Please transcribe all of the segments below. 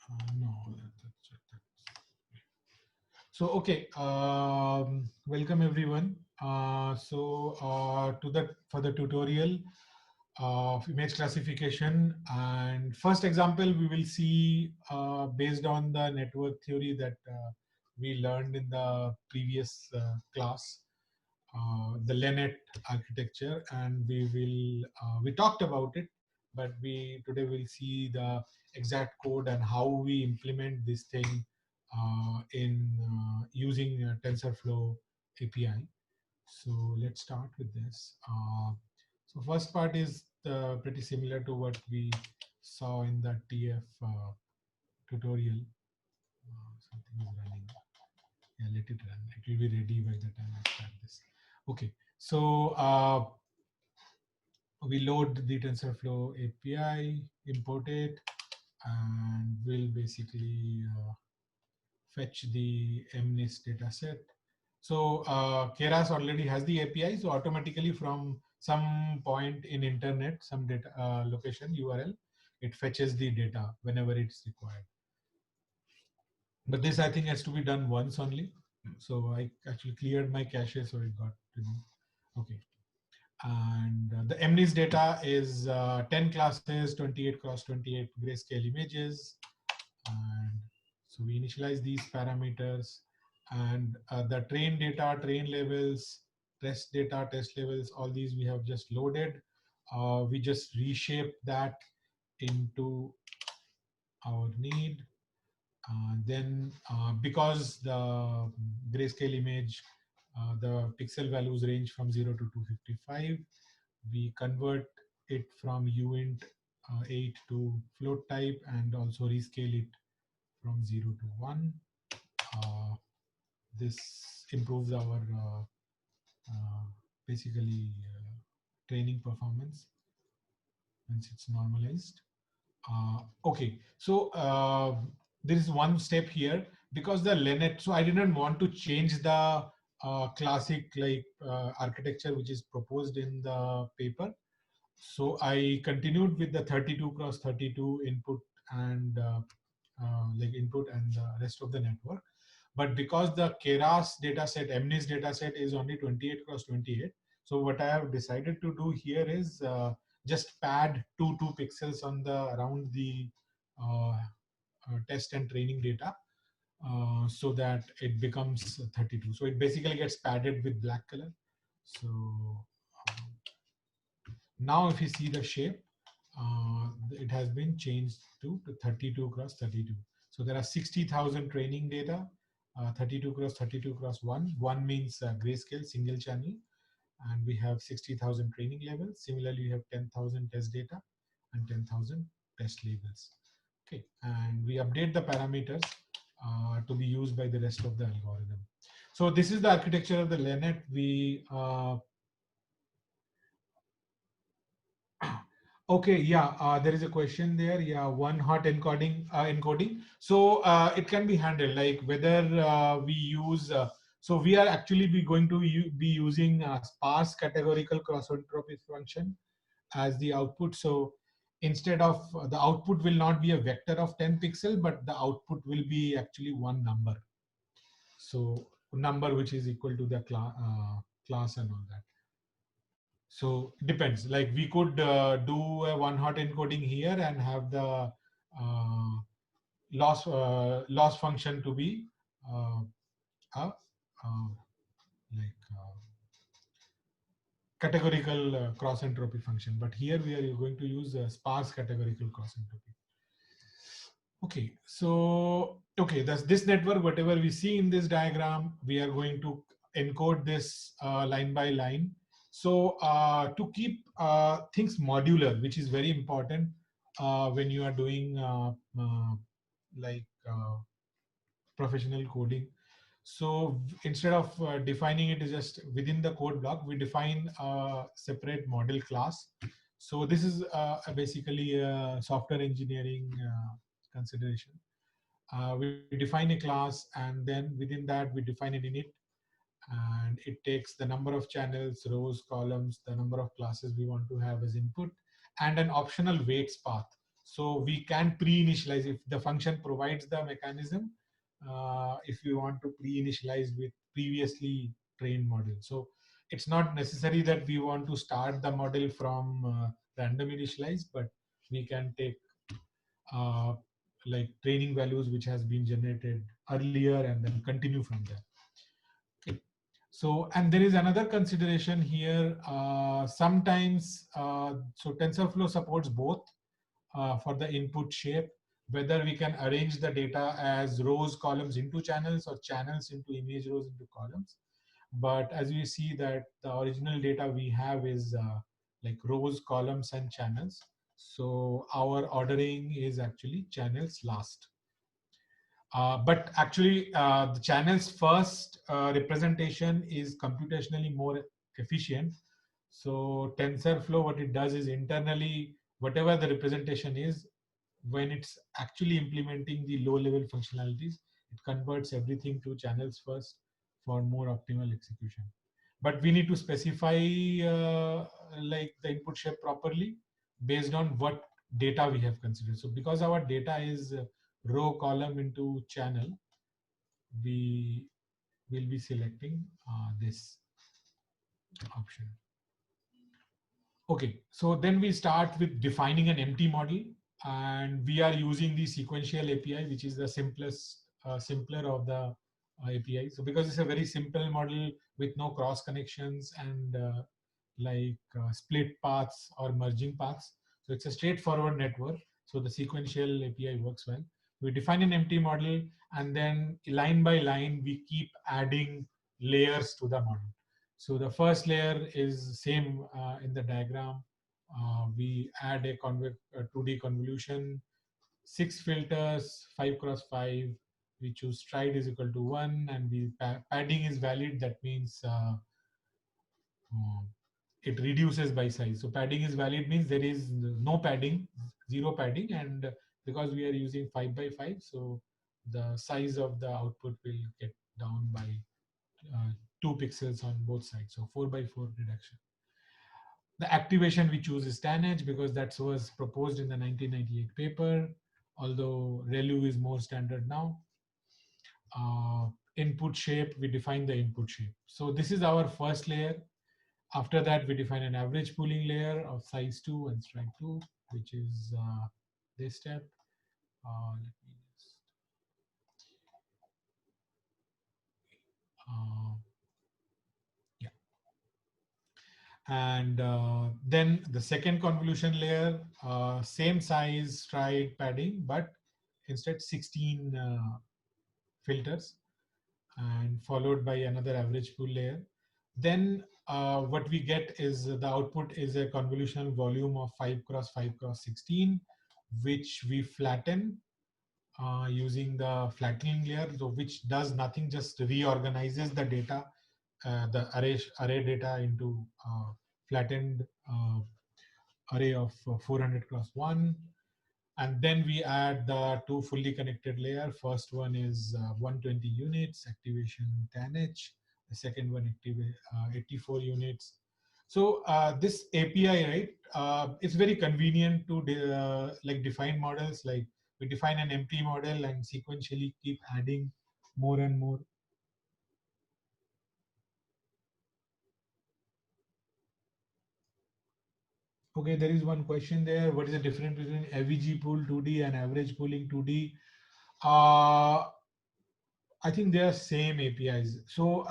No, so okay. Welcome everyone. To the for the tutorial of image classification, and first example we will see based on the network theory that we learned in the previous class, the LeNet architecture, and we talked about it, but we today will see the exact code and how we implement this thing in using TensorFlow API. So let's start with this. So first part is pretty similar to what we saw in the TF tutorial. Something is running. Yeah, let it run. It will be ready by the time I start this. Okay, so we load the TensorFlow API, import it, and we'll basically fetch the MNIST dataset. So Keras already has the API, so automatically from some point in internet, some data location URL, it fetches the data whenever it's required. But this I think has to be done once only. So I actually cleared my cache, so it got okay. And the MNIST data is 10 classes, 28 cross 28 grayscale images. And so we initialize these parameters, and the train data, train levels, test data, test levels, all these we have just loaded. We just reshape that into our need. Then because the grayscale image, the pixel values range from 0 to 255, we convert it from uint 8 to float type, and also rescale it from 0 to 1. This improves our basically training performance once it's normalized. Okay, so there is one step here because the LeNet. So I didn't want to change the classic architecture which is proposed in the paper. So I continued with the 32 cross 32 input and input and the rest of the network. But because the Keras dataset, MNIST dataset is only 28 cross 28, so what I have decided to do here is just pad two pixels on the around the test and training data, so that it becomes 32. So it basically gets padded with black color. So now if you see the shape, it has been changed to 32 cross 32. So there are 60,000 training data, 32 cross 32 cross 1. 1 means grayscale, single channel, and we have 60,000 training levels. Similarly, we have 10,000 test data and 10,000 test labels. Okay, and we update the parameters to be used by the rest of the algorithm. So this is the architecture of the LeNet. We Okay, yeah, there is a question there. Yeah, one hot encoding. So it can be handled, like whether we use. So we are actually going to be using sparse categorical cross entropy function as the output. So instead of the output will not be a vector of 10 pixel, but the output will be actually one number. So number which is equal to the class and all that. So it depends. Like we could do a one hot encoding here and have the uh, loss function to be a like categorical cross entropy function. But here we are going to use a sparse categorical cross entropy. Okay, so okay, that's this network. Whatever we see in this diagram, we are going to encode this line by line. So to keep things modular, which is very important when you are doing like professional coding. So instead of defining it just within the code block, we define a separate model class. So this is basically a software engineering consideration. We define a class, and then within that we define an init, and it takes the number of channels, rows, columns, the number of classes we want to have as input, and an optional weights path. So we can pre-initialize if the function provides the mechanism. If you want to pre-initialize with previously trained model, so it's not necessary that we want to start the model from random initialize, but we can take uh, like training values which has been generated earlier and then continue from there. Okay. So, and there is another consideration here. Sometimes, so TensorFlow supports both for the input shape, whether we can arrange the data as rows, columns into channels or channels into image rows into columns. But as you see that the original data we have is like rows, columns, and channels. So our ordering is actually channels last. But actually, the channel's first representation is computationally more efficient. So TensorFlow, what it does is internally, whatever the representation is, when it's actually implementing the low-level functionalities, it converts everything to channels first for more optimal execution. But we need to specify like the input shape properly based on what data we have considered. So because our data is row column into channel, we will be selecting this option. Okay, so then we start with defining an empty model, and we are using the sequential API, which is the simplest, simpler of the API. So because it's a very simple model with no cross connections and split paths or merging paths, so it's a straightforward network. So the sequential API works well. We define an empty model, and then line by line, we keep adding layers to the model. So the first layer is same in the diagram. We add a 2D convolution, 6 filters, 5 cross 5. We choose stride is equal to 1, and we padding is valid. That means uh, it reduces by size. So padding is valid means there is no padding, zero padding, and because we are using 5 by 5, so the size of the output will get down by 2 pixels on both sides. So 4 by 4 reduction. The activation we choose is tanh because that was proposed in the 1998 paper, although ReLU is more standard now. Input shape, we define the input shape. So this is our first layer. After that, we define an average pooling layer of size 2 and stride 2, which is this step. Let me just, uh, yeah. And then the second convolution layer, same size, stride, padding, but instead 16 filters, and followed by another average pool layer. Then what we get is the output is a convolutional volume of 5 cross 5 cross 16, which we flatten using the flattening layer, so which does nothing, just reorganizes the data, the array data into flattened array of 400 cross 1. And then we add the two fully connected layer. First one is 120 units, activation tanh. The second one, 84 units. So this API, right, it's very convenient to like define models. Like we define an empty model and sequentially keep adding more and more. Okay, there is one question there. What is the difference between AVG pool 2D and average pooling 2D? Uh, I think they are same APIs. So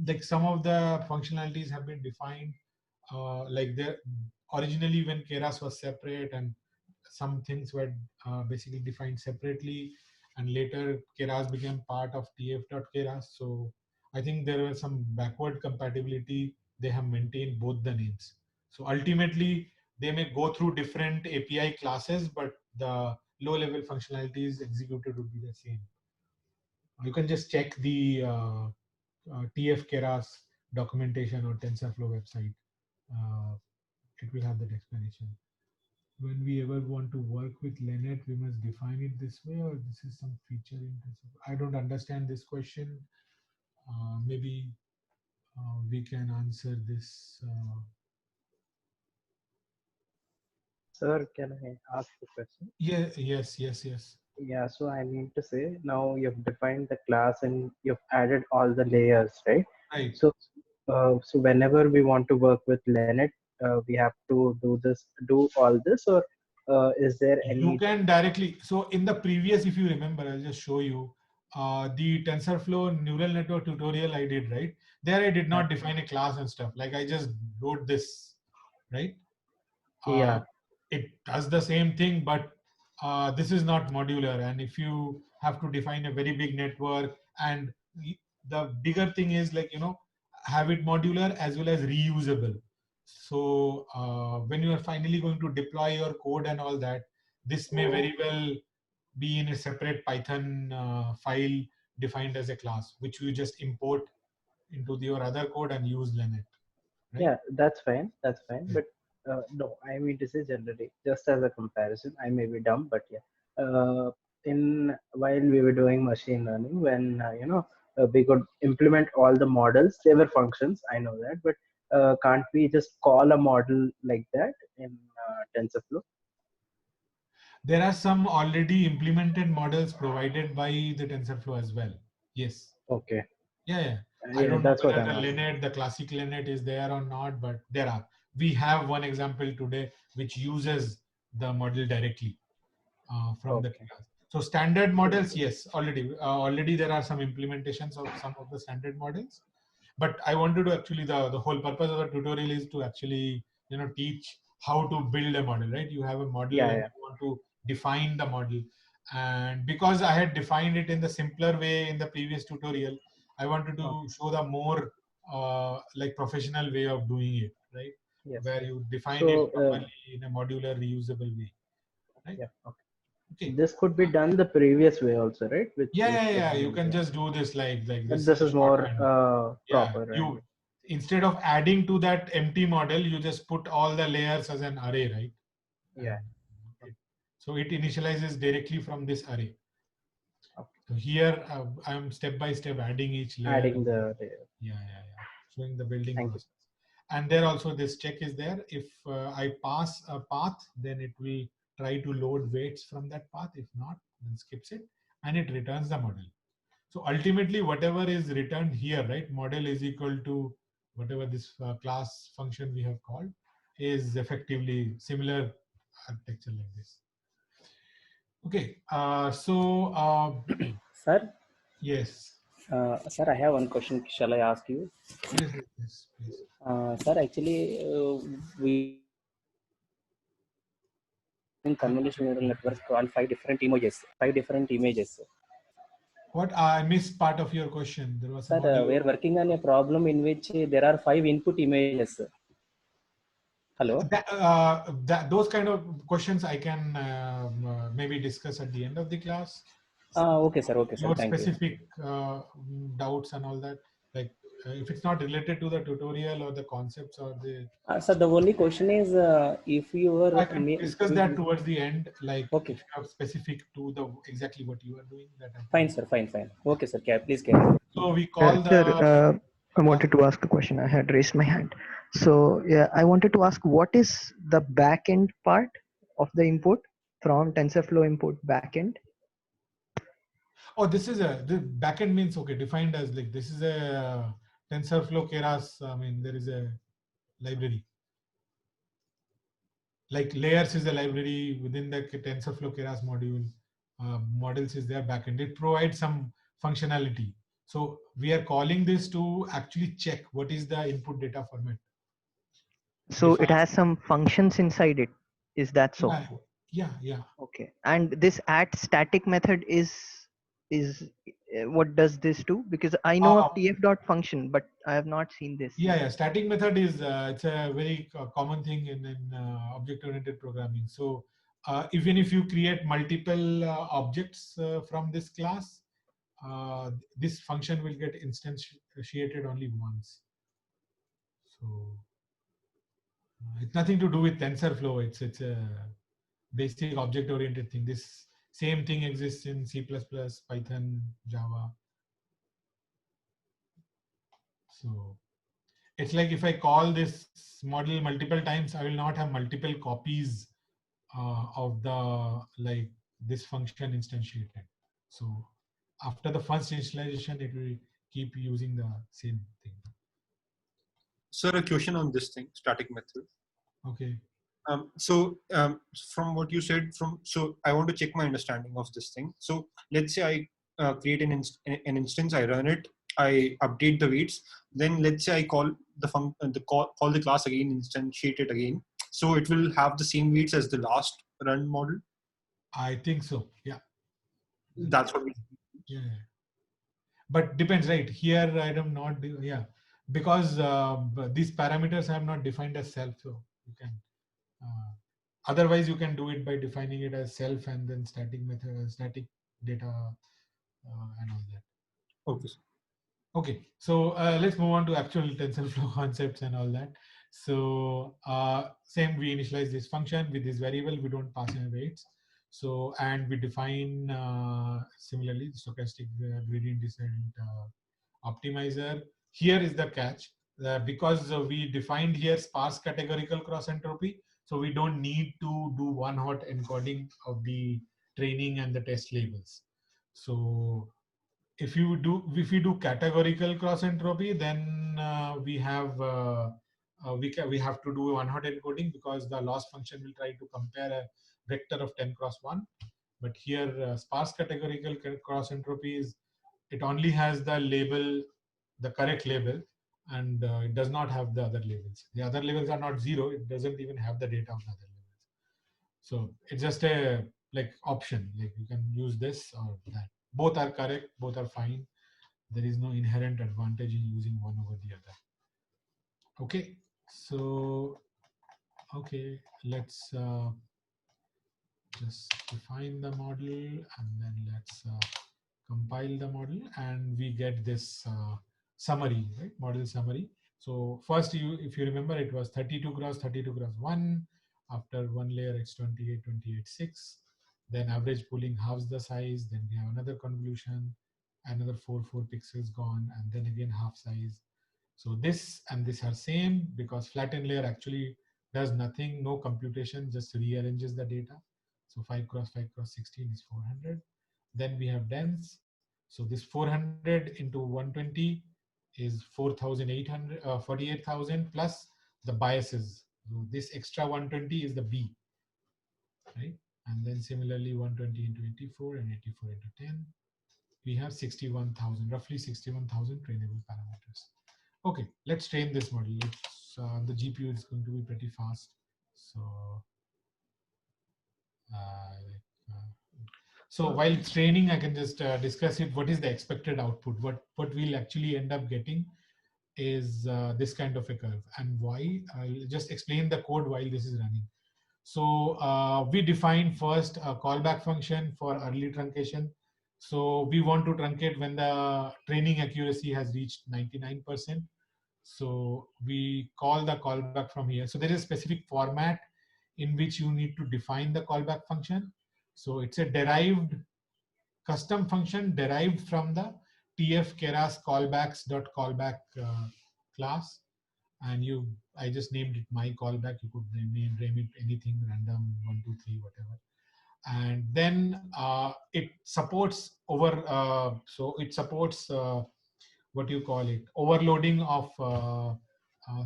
like some of the functionalities have been defined like they originally when Keras was separate, and some things were basically defined separately, and later Keras became part of tf.keras. So I think there was some backward compatibility. They have maintained both the names. So ultimately they may go through different API classes, but the low level functionalities executed would be the same. You can just check the TF Keras documentation or TensorFlow website. Uh, it will have that explanation. When we ever want to work with Lenet, we must define it this way, or this is some feature in TensorFlow. I don't understand this question. Maybe we can answer this. Sir, can I ask a question? Yeah, yes. Yeah, so I mean to say now you've defined the class and you've added all the layers, right? Right. So, so whenever we want to work with Linux, we have to do all this, or is there You any? can directly, so in the previous, if you remember, I'll just show you the TensorFlow neural network tutorial I did, right? There I did uh, not define a class and stuff. Like I just wrote this, right? Uh, Yeah, it does the same thing, but this is not modular. And if you have to define a very big network, and the bigger thing is like, have it modular as well as reusable. So when you are finally going to deploy your code and all that, this may very well be in a separate Python file defined as a class, which you just import into your other code and use Lenet, right? yeah, that's fine. That's fine. Yeah. But no, I mean to say generally, just as a comparison, I may be dumb, but yeah. In while we were doing machine learning, when we could implement all the models, they were functions. I know that, but can't we just call a model like that in TensorFlow? There are some already implemented models provided by the TensorFlow as well. Yes. Okay, Yeah. I yeah, don't know that's what whether I'm the asking. Linet, the classic Linet is there or not, but there are. We have one example today which uses the model directly from the Okay, class. So standard models, yes, already there are some implementations of some of the standard models. But I wanted to actually, the whole purpose of the tutorial is to actually teach how to build a model, right? You have a model yeah, and yeah, you want to define the model, and because I had defined it in the simpler way in the previous tutorial, I wanted to okay, show the more like professional way of doing it, right? yes. Where you define it So, properly in a modular reusable way, right? yeah, okay. Okay. This could be done the previous way also, right? Which is the Yeah, one you in can the. just do this like But this this is more shorthand. Yeah, proper, I you, mean. instead of adding to that empty model, you just put all the layers as an array, right? Yeah. And so it initializes directly from this array. Okay. So here I'm step by step adding each layer. Adding the layer. Yeah. Showing the building Thank you. process. And there also this check is there. If I pass a path, then it will try to load weights from that path. If not, then skips it and it returns the model. So ultimately, whatever is returned here, right, model is equal to whatever this class function we have called is effectively similar architecture like this. Okay, Sir, yes, sir, I have one question. Shall I ask you? yes, please. Sir, actually, we are using convolutional neural networks to all five different images. Five different images. What I missed part of your question. There was Sir, some we are audio. working on a problem in which there are five input images. Hello. Those kind of questions I can maybe discuss at the end of the class. Okay, sir. Okay, sir. Your Thank you. specific doubts and all that, like if it's not related to the tutorial or the concepts or the, Sir, the only question is if you I were. can discuss that towards the end, like Okay, if you have specific to the exactly what you are doing, that I fine, can. sir. Fine, fine. Okay, sir. Please carry on. So we call Sir, the I class. wanted to ask a question. I had raised my hand. So, yeah, I wanted to ask what is the backend part of the import from TensorFlow import backend? Oh, this is the backend means, okay, defined as like this is a TensorFlow Keras. I mean, there is a library, like layers is a library within the TensorFlow Keras module. Models is their backend. It provides some functionality. So we are calling this to actually check what is the input data format. So it Defines. has some functions inside it. Is that so? Yeah, yeah. Okay. And this at static method is what does this do? Because I know of Uh, tf dot function, but I have not seen this. yeah. Static method is it's a very common thing in object-oriented programming. So even if you create multiple objects from this class, this function will get instantiated only once. So it's nothing to do with TensorFlow. It's a basic object-oriented thing. This same thing exists in C++, Python, Java. So it's like if I call this model multiple times, I will not have multiple copies of the this function instantiated. So after the first initialization, it will keep using the same thing. Sir, a question on this thing, static method. Okay. From what you said, so I want to check my understanding of this thing. So let's say I create an instance, I run it, I update the weights. Then let's say I call call the class again, instantiate it again. So it will have the same weights as the last run model. I think so. Yeah. That's what we. Yeah. But depends, right? Here I am not. Yeah, because these parameters I have not defined as self, so you can. Otherwise, you can do it by defining it as self and then static method, static data, and all that. Okay. Okay, so let's move on to actual TensorFlow concepts and all that. So same, we initialize this function with this variable. We don't pass any weights. So, and we define similarly the stochastic gradient descent optimizer. Here is the catch, because we defined here sparse categorical cross entropy. So we don't need to do one hot encoding of the training and the test labels. So if you do categorical cross entropy, then we have to do one hot encoding, because the loss function will try to compare a vector of 10 cross 1. But here sparse categorical cross entropy is, it only has the label, the correct label, and it does not have the other labels. The other labels are not 0. It doesn't even have the data of the other labels. So it's just a option, like you can use this or that. Both are correct, both are fine. There is no inherent advantage in using one over the other. Okay, so okay, let's just define the model, and then let's compile the model, and we get this summary, right? Model summary. So first, if you remember, it was 32 cross 1. After one layer, it's 28, 28, 6. Then average pooling halves the size. Then we have another convolution, another 4 pixels gone, and then again half size. So this and this are same, because flattened layer actually does nothing, no computation, just rearranges the data. So 5 cross 16 is 400. Then we have dense. So this 400 into 120 is 4,800, 48,000 plus the biases. So this extra 120 is the B, right? And then similarly 120 into 84 and 84 into 10. We have 61,000, roughly 61,000 trainable parameters. Okay, let's train this model. The GPU is going to be pretty fast. So, while it's training, I can just discuss it. What is the expected output? What we'll actually end up getting is this kind of a curve. And why? I'll just explain the code while this is running. So we define first a callback function for early truncation. So we want to truncate when the training accuracy has reached 99%. So we call the callback from here. So there is a specific format in which you need to define the callback function. So it's a derived custom function derived from the tf keras callbacks.callback class. And I just named it my callback. You could name it anything, random 1, 2, 3, whatever. And then it supports it supports what you call it, overloading of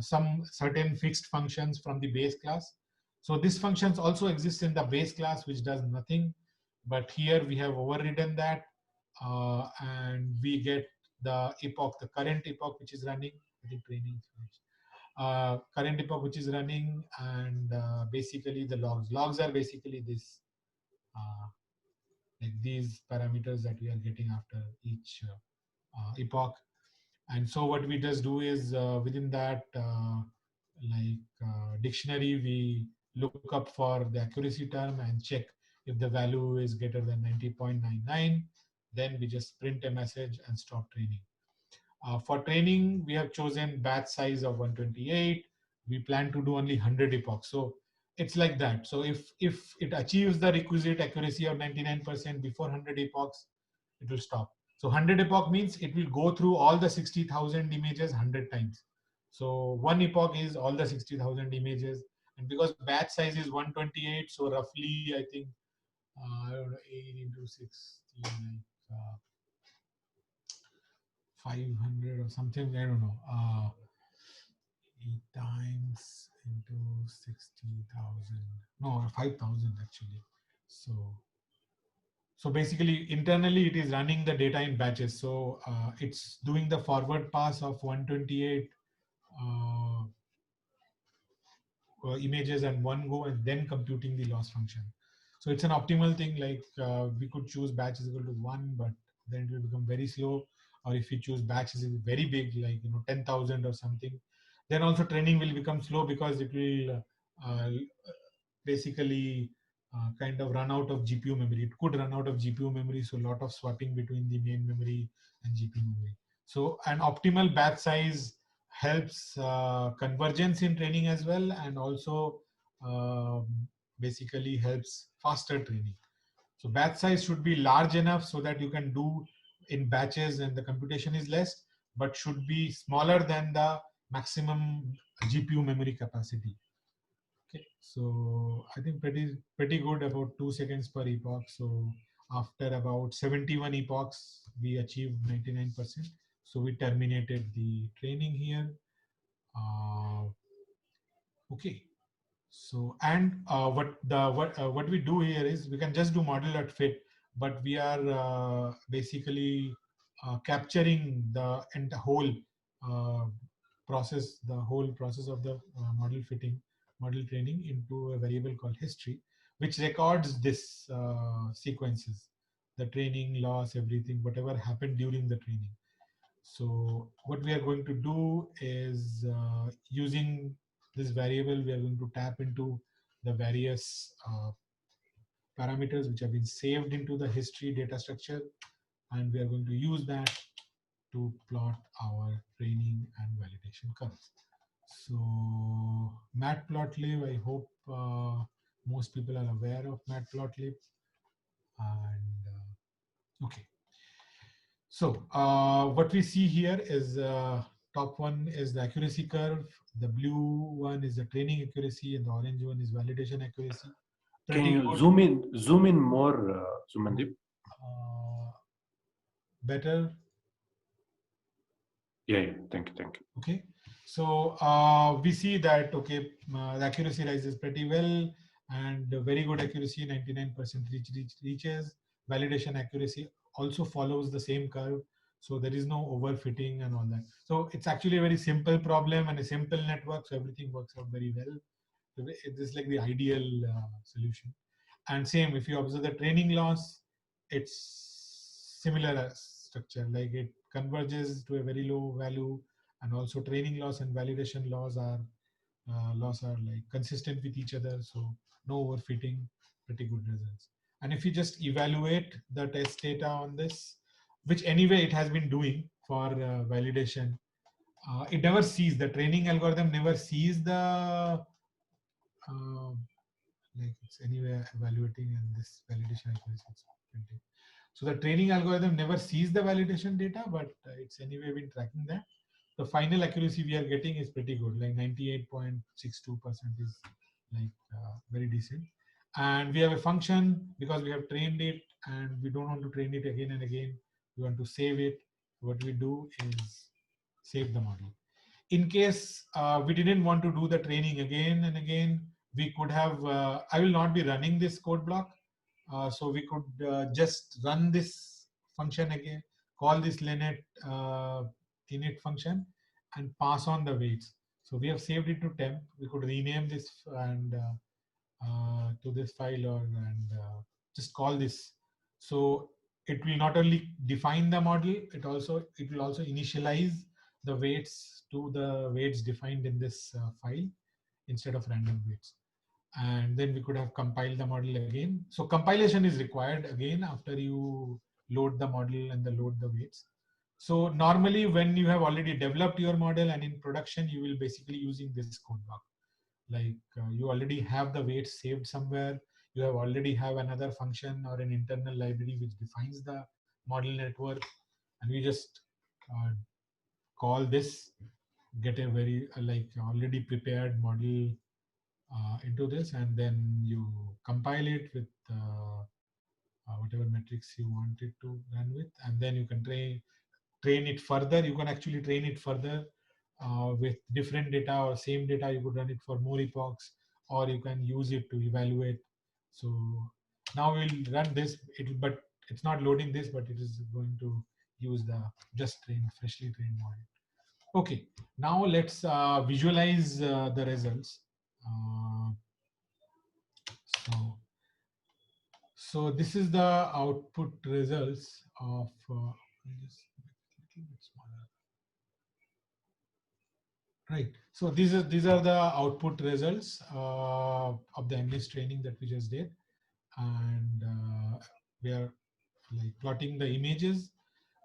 some certain fixed functions from the base class. So these functions also exist in the base class, which does nothing. But here we have overridden that, and we get the epoch, the current epoch which is running. I think training is finished. Current epoch which is running, and basically the logs. Logs are basically this, like these parameters that we are getting after each epoch. And so what we just do is within that dictionary, we look up for the accuracy term and check if the value is greater than 90.99. Then we just print a message and stop training. For training, we have chosen batch size of 128. We plan to do only 100 epochs. So it's like that. So if it achieves the requisite accuracy of 99% before 100 epochs, it will stop. So 100 epoch means it will go through all the 60,000 images 100 times. So one epoch is all the 60,000 images, And because batch size is 128, so roughly I think I don't know, 8 into 16, like 500 or something. I don't know. 8 times into 60,000. No, 5,000 actually. So basically internally it is running the data in batches. So it's doing the forward pass of 128 images and one go, and then computing the loss function. So it's an optimal thing. Like we could choose batch is equal to 1, but then it will become very slow. Or if you choose batch is very big, like 10,000 or something, then also training will become slow because it will basically kind of run out of GPU memory. It could run out of GPU memory, so a lot of swapping between the main memory and GPU memory. So an optimal batch size helps convergence in training as well, and also basically helps faster training. So batch size should be large enough so that you can do in batches and the computation is less, but should be smaller than the maximum GPU memory capacity. Okay, so I think pretty good, about 2 seconds per epoch. So after about 71 epochs, we achieved 99%. So we terminated the training here. Okay. So and what we do here is we can just do model.fit, but we are basically capturing the whole process, the whole process of the model training into a variable called history, which records this sequences, the training, loss, everything, whatever happened during the training. So what we are going to do is using this variable, we are going to tap into the various parameters which have been saved into the history data structure, and we are going to use that to plot our training and validation curves. So matplotlib, I hope most people are aware of matplotlib. And okay. So what we see here is top one is the accuracy curve, the blue one is the training accuracy, and the orange one is validation accuracy. Can Pretty you good. zoom in more, Sumandeep? Better. Yeah, thank you. Okay, so we see that okay, the accuracy rises pretty well, and very good accuracy, 99% reaches. Validation accuracy also follows the same curve, so there is no overfitting and all that. So it's actually a very simple problem and a simple network, so everything works out very well. It is like the ideal solution. And same, if you observe the training loss, it's similar structure, like it converges to a very low value, and also training loss and validation loss are like consistent with each other, so no overfitting, pretty good results. And if you just evaluate the test data on this, which anyway it has been doing for validation, it never sees, the training algorithm never sees the like it's anyway evaluating, and this validation accuracy is printing. So the training algorithm never sees the validation data, but it's anyway been tracking that. The final accuracy we are getting is pretty good, like 98.62% is like very decent. And we have a function because we have trained it and we don't want to train it again and again. We want to save it. What we do is save the model. In case we didn't want to do the training again and again, we could have, I will not be running this code block. So we could just run this function again, call this lenet init function and pass on the weights. So we have saved it to temp. We could rename this and to this file and just call this. So it will not only define the model, it will also initialize the weights to the weights defined in this file instead of random weights. And then we could have compiled the model again. So compilation is required again after you load the model and load the weights. So normally when you have already developed your model and in production, you will basically using this code block. Like you already have the weights saved somewhere. You have already have another function or an internal library which defines the model network. And we just call this, get a very like already prepared model into this, and then you compile it with whatever metrics you want it to run with, and then you can train it further. You can actually train it further with different data or same data. You could run it for more epochs, or you can use it to evaluate. So now we'll run this, but it's not loading this, but it is going to use the freshly trained model. Okay, now let's visualize the results. So this is the output results of just a little bit smaller. Right. So these are the output results of the MNIST training that we just did, and we are like plotting the images.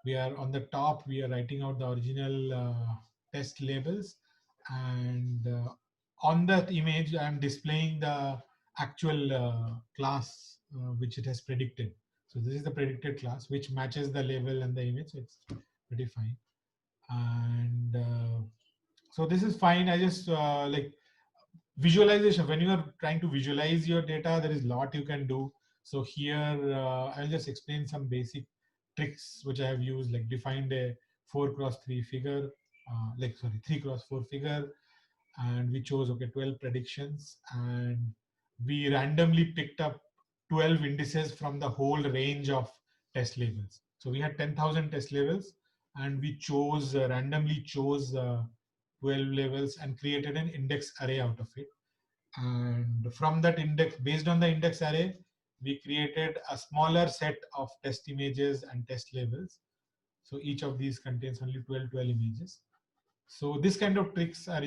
We are on the top. We are writing out the original test labels, and on that image, I am displaying the actual class which it has predicted. So this is the predicted class which matches the label and the image. So it's pretty fine, and so this is fine. I just like visualization. When you are trying to visualize your data, there is a lot you can do. So here I'll just explain some basic tricks which I have used, like defined a 4x3 figure, 3x4 figure, and we chose 12 predictions, and we randomly picked up 12 indices from the whole range of test labels. So we had 10,000 test labels, and we randomly chose 12 labels and created an index array out of it. And from that index, based on the index array, we created a smaller set of test images and test labels. So each of these contains only 12 images. So this kind of tricks are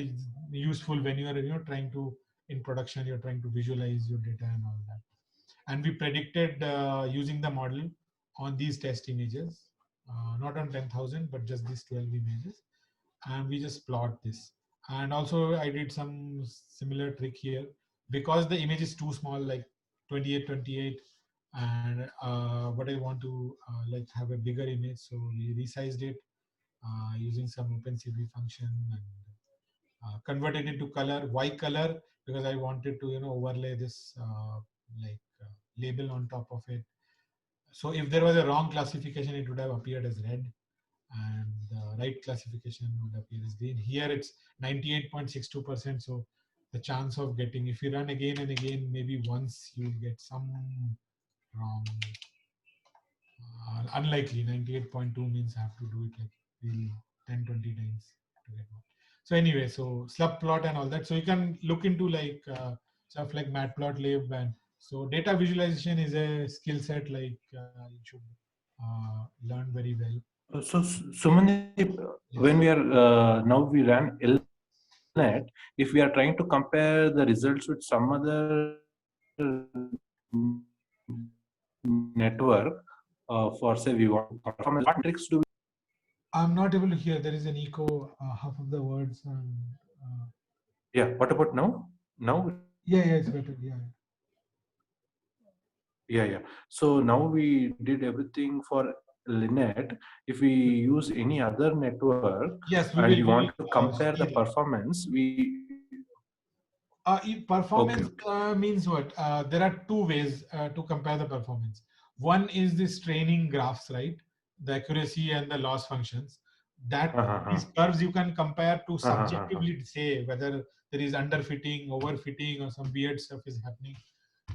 useful when you are trying to, in production, you're trying to visualize your data and all that. And we predicted using the model on these test images, not on 10,000, but just these 12 images. And we just plot this. And also I did some similar trick here, because the image is too small, like 28, and what I want to like have a bigger image. So we resized it using some OpenCV function, and converted into color, Y color, because I wanted to overlay this label on top of it. So if there was a wrong classification, it would have appeared as red, and the right classification would appear as green. Here it's 98.62%. So the chance of getting, if you run again and again, maybe once you'll get some wrong. Unlikely. 98.2 means I have to do it like really 10-20 times to get one. So anyway, so slub plot and all that. So you can look into like stuff like matplotlib, and so data visualization is a skill set like you should learn very well. So Sumandeep, when we are now we ran LNet, if we are trying to compare the results with some other network for say we want performance, what tricks do we? I'm not able to hear. There is an echo. Half of the words. Yeah. What about now? Now? Yeah, it's better. Yeah. So now we did everything for LNet. If we use any other network, yes, and we want to compare the performance, performance means what? There are two ways to compare the performance. One is this training graphs, right? The accuracy and the loss functions. That these curves you can compare to subjectively say whether there is underfitting, overfitting, or some weird stuff is happening.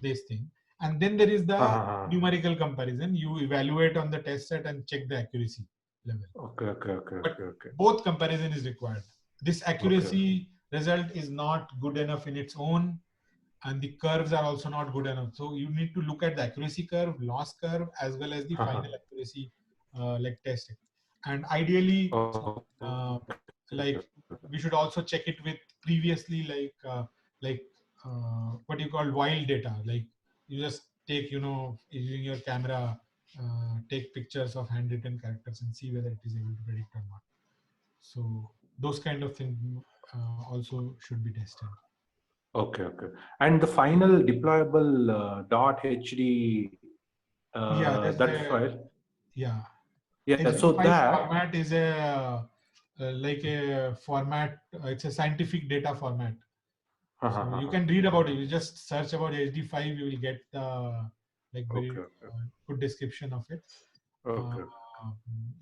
This thing. And then there is the numerical comparison. You evaluate on the test set and check the accuracy level. Okay. Both comparison is required. This accuracy result is not good enough in its own, and the curves are also not good enough. So you need to look at the accuracy curve, loss curve, as well as the final accuracy like testing. And ideally, like we should also check it with previously what you call wild data. Like you just take using your camera, take pictures of handwritten characters and see whether it is able to predict or not. So those kind of things also should be tested. Okay. And the final deployable .hd that file. Yeah. So that format is a like a format. It's a scientific data format. So you can read about it. You just search about HD5, you will get the like very good description of it.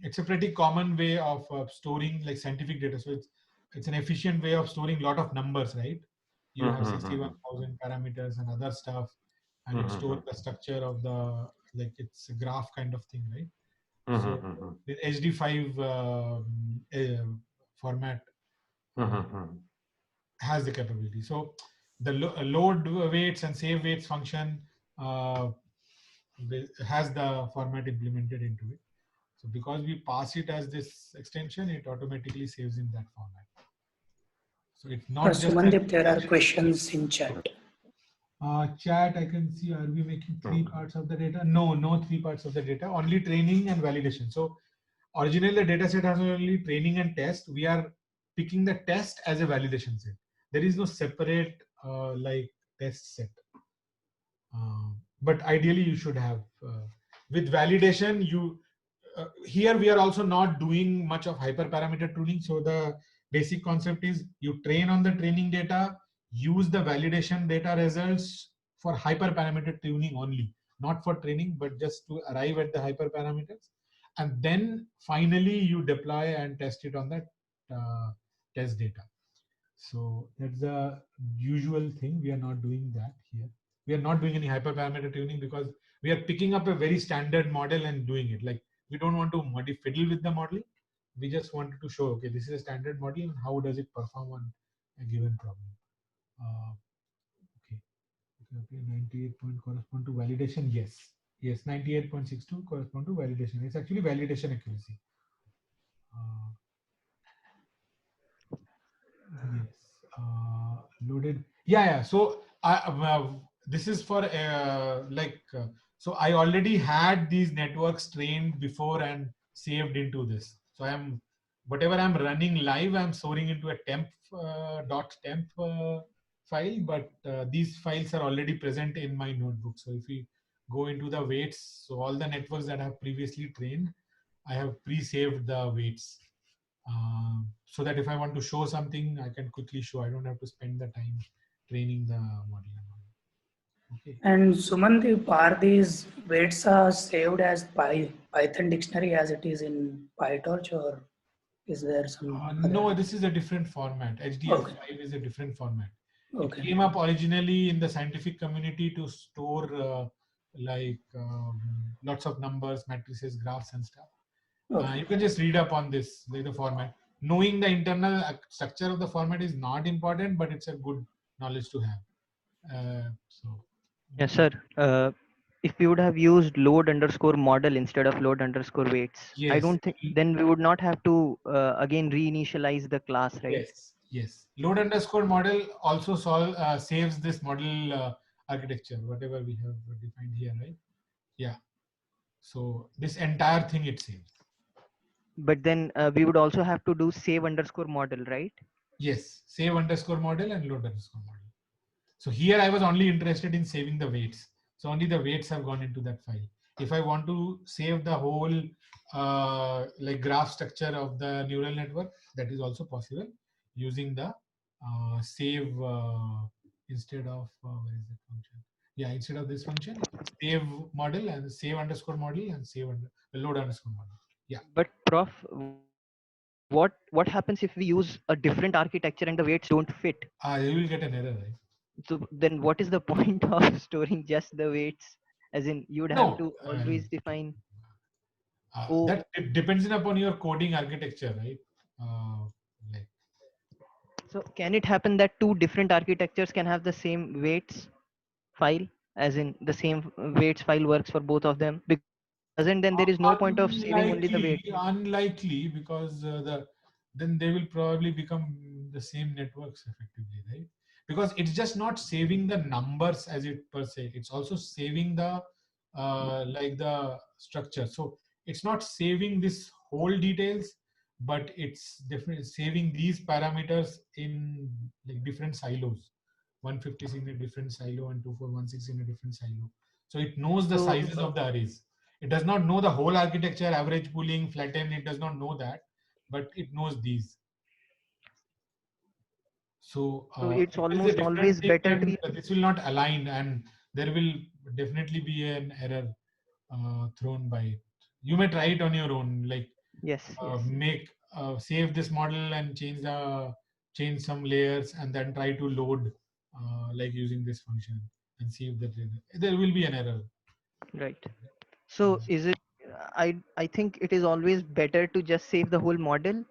It's a pretty common way of storing like scientific data. So it's an efficient way of storing a lot of numbers, right? You have 61,000 parameters and other stuff, and it stores the structure of the, like it's a graph kind of thing, right? So the HD5 format has the capability. So the load weights and save weights function has the format implemented into it. So because we pass it as this extension, it automatically saves in that format. So it's not just Sumandip, there are questions in chat. Chat, I can see, are we making three parts of the data? No three parts of the data, only training and validation. So originally the data set has only training and test. We are picking the test as a validation set. There is no separate like test set. But ideally you should have. With validation, here we are also not doing much of hyperparameter tuning. So the basic concept is you train on the training data, use the validation data results for hyperparameter tuning only, not for training, but just to arrive at the hyperparameters. And then finally you deploy and test it on that test data. So that's the usual thing. We are not doing that here. We are not doing any hyperparameter tuning because we are picking up a very standard model and doing it. Like we don't want to fiddle with the model. We just wanted to show, okay, this is a standard model and how does it perform on a given problem. Okay, 98 point correspond to validation. Yes, 98.62 correspond to validation. It's actually validation accuracy. Yes, loaded. Yeah. So this is for so I already had these networks trained before and saved into this. So whatever I'm running live, I'm storing into a temp .temp file, but these files are already present in my notebook. So if we go into the weights, so all the networks that I have previously trained, I have pre-saved the weights. So that if I want to show something, I can quickly show. I don't have to spend the time training the model. Okay. And Sumandip, are these weights are saved as Python dictionary as it is in PyTorch, or is there some? No, this is a different format. HDF5 is a different format. Okay. It came up originally in the scientific community to store lots of numbers, matrices, graphs, and stuff. You can just read up on this, the format. Knowing the internal structure of the format is not important, but it's a good knowledge to have. Yes, sir. If we would have used load underscore model instead of load underscore weights, yes, I don't think then we would not have to again reinitialize the class, right? Yes. Load underscore model also saves this model architecture, whatever we have defined here, right? Yeah. So this entire thing it saves. But then we would also have to do save underscore model, right? Yes, save underscore model and load underscore model. So here I was only interested in saving the weights. So only the weights have gone into that file. If I want to save the whole like graph structure of the neural network, that is also possible using the save instead of where is that function? Yeah, instead of this function, save model and save underscore model and load underscore model. Yeah. But Prof, what happens if we use a different architecture and the weights don't fit? You will get an error, right? So then what is the point of storing just the weights? As in you would have to always define. That depends upon your coding architecture, right? So can it happen that two different architectures can have the same weights file, as in the same weights file works for both of them? Because doesn't then there is no point of saving only the weight. Unlikely, because then they will probably become the same networks effectively, right? Because it's just not saving the numbers as it per se. It's also saving the like the structure. So it's not saving this whole details, but it's definitely saving these parameters in like different silos. 156 in a different silo and 2416 in a different silo. So it knows the sizes of the arrays. It does not know the whole architecture, average pooling, flatten. It does not know that, but it knows these. So it's it is a almost different always thing, better to and be. this will not align, and there will definitely be an error thrown by it. You may try it on your own, like Yes, yes. make save this model and change some layers, and then try to load like using this function, and see if there will be an error. Right. So is it? I think it is always better to just save the whole model.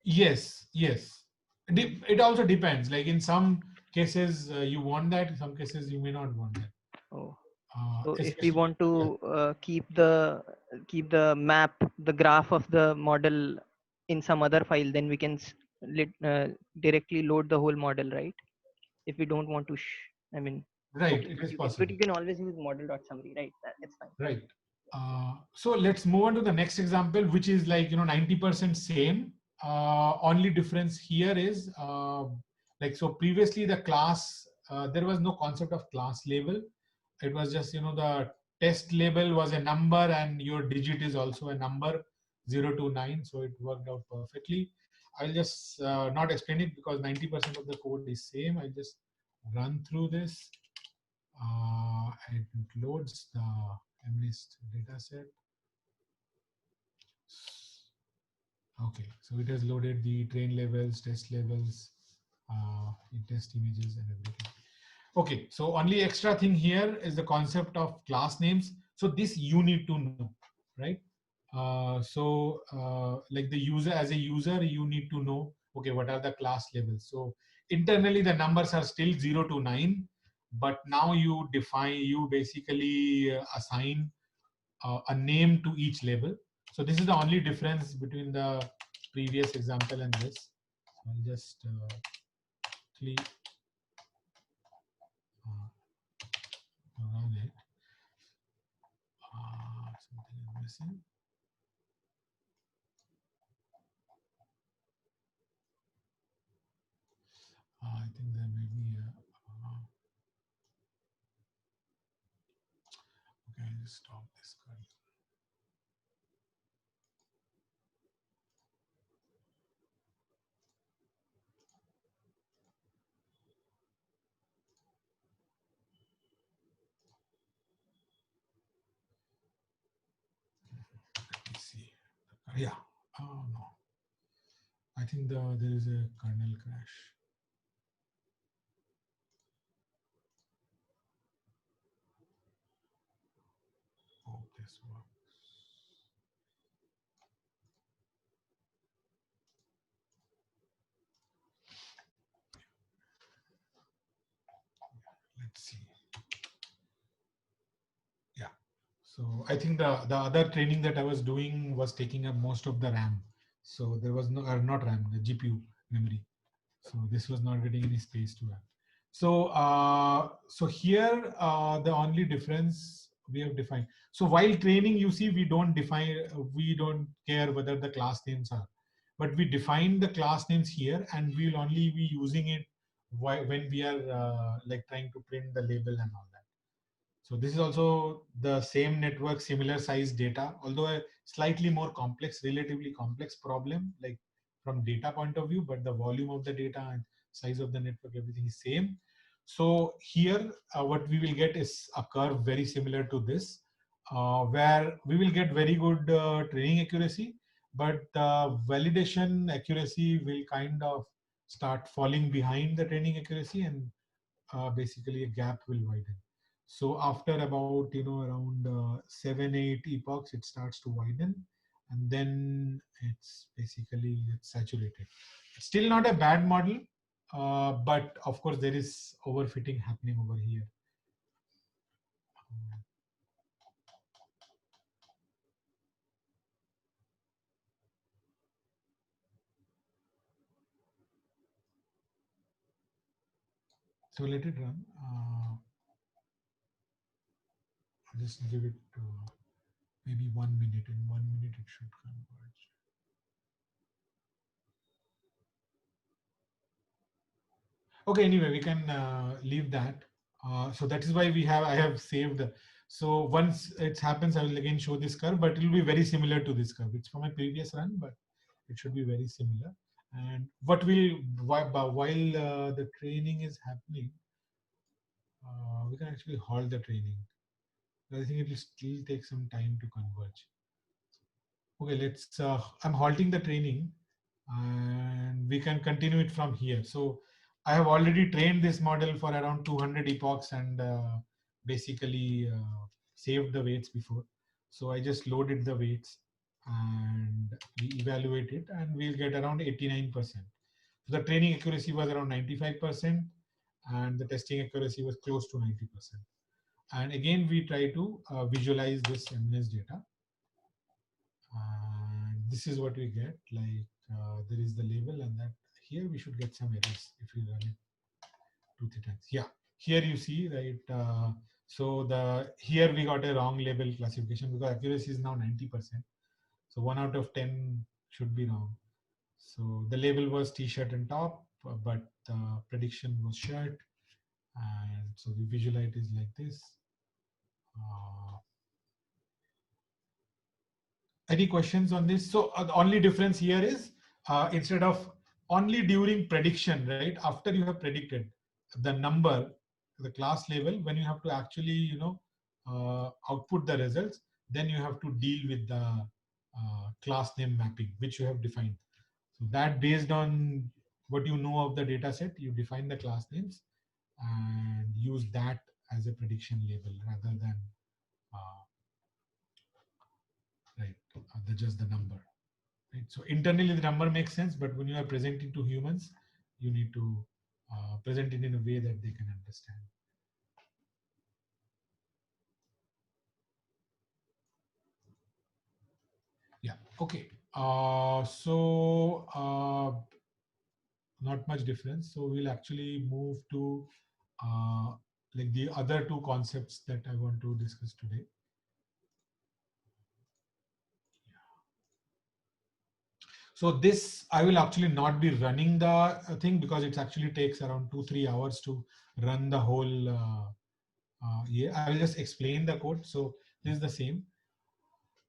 Yes, yes. It also depends. Like in some cases you want that, in some cases you may not want that. Oh. So if we Especially, want to keep the map, the graph of the model in some other file, then we can directly load the whole model, right? If we don't want to, I mean, right, okay, it is but possible. you can always use model.summary, right? It's fine. Right. So let's move on to the next example, which is like 90% same. Only difference here is like, so previously the class, there was no concept of class label. It was just the test label was a number, and your digit is also a number, 0 to 9. So it worked out perfectly. I'll just not explain it because 90% of the code is same. I'll just run through this. It loads the MNIST dataset. Okay, so it has loaded the train levels, test levels, test images, and everything. Okay, so only extra thing here is the concept of class names. So this you need to know, right? Like the user, as a user, you need to know, okay, what are the class levels? So internally the numbers are still 0 to 9, but now you basically assign a name to each label. So this is the only difference between the previous example and this. So I'll just quickly run it. Something is missing. I think there may be a. Okay, I'll just stop this call. Let me see. Yeah. Oh no. I think there is a kernel crash. Hope this works. Let's see. Yeah. So I think the other training that I was doing was taking up most of the RAM. So there was no, not RAM, the GPU memory. So this was not getting any space to have. So here the only difference we have defined. So while training, you see, we don't care whether the class names are, but we define the class names here, and we'll only be using it when we are like trying to print the label and all that. So this is also the same network, similar size data, although a slightly more complex, relatively complex problem, like from data point of view, but the volume of the data and size of the network, everything is same. So here, what we will get is a curve very similar to this, where we will get very good training accuracy, but the validation accuracy will kind of start falling behind the training accuracy, and basically a gap will widen. So after about around 7-8 epochs, it starts to widen, and then it's saturated. It's still not a bad model, but of course there is overfitting happening over here. So let it run. Just give it maybe 1 minute. In 1 minute, it should converge. Okay, anyway, we can leave that. So that is why I have saved. So once it happens, I will again show this curve, but it will be very similar to this curve. It's from a previous run, but it should be very similar. And what will, while the training is happening, we can actually halt the training. I think it will still take some time to converge. Okay, I'm halting the training and we can continue it from here. So I have already trained this model for around 200 epochs and basically saved the weights before. So I just loaded the weights and we evaluate it and we'll get around 89%. So the training accuracy was around 95% and the testing accuracy was close to 90%. And again, we try to visualize this MNIST data. And this is what we get, like there is the label, and that here we should get some errors if we run it 2-3 times. Yeah, here you see, right? So here we got a wrong label classification because accuracy is now 90%. So 1 out of 10 should be wrong. So the label was t-shirt and top, but the prediction was shirt. And so we visualize it like this. Any questions on this? So the only difference here is instead of only during prediction, right? After you have predicted the number, the class level, when you have to actually, output the results, then you have to deal with the class name mapping, which you have defined. So that based on what you know of the data set, you define the class names and use that as a prediction label rather than just the number. Right? So internally the number makes sense, but when you are presenting to humans, you need to present it in a way that they can understand. Yeah, okay. Not much difference. So we'll actually move to like the other two concepts that I want to discuss today. So this, I will actually not be running the thing because it actually takes around 2-3 hours to run the whole yeah. I will just explain the code. So this is the same.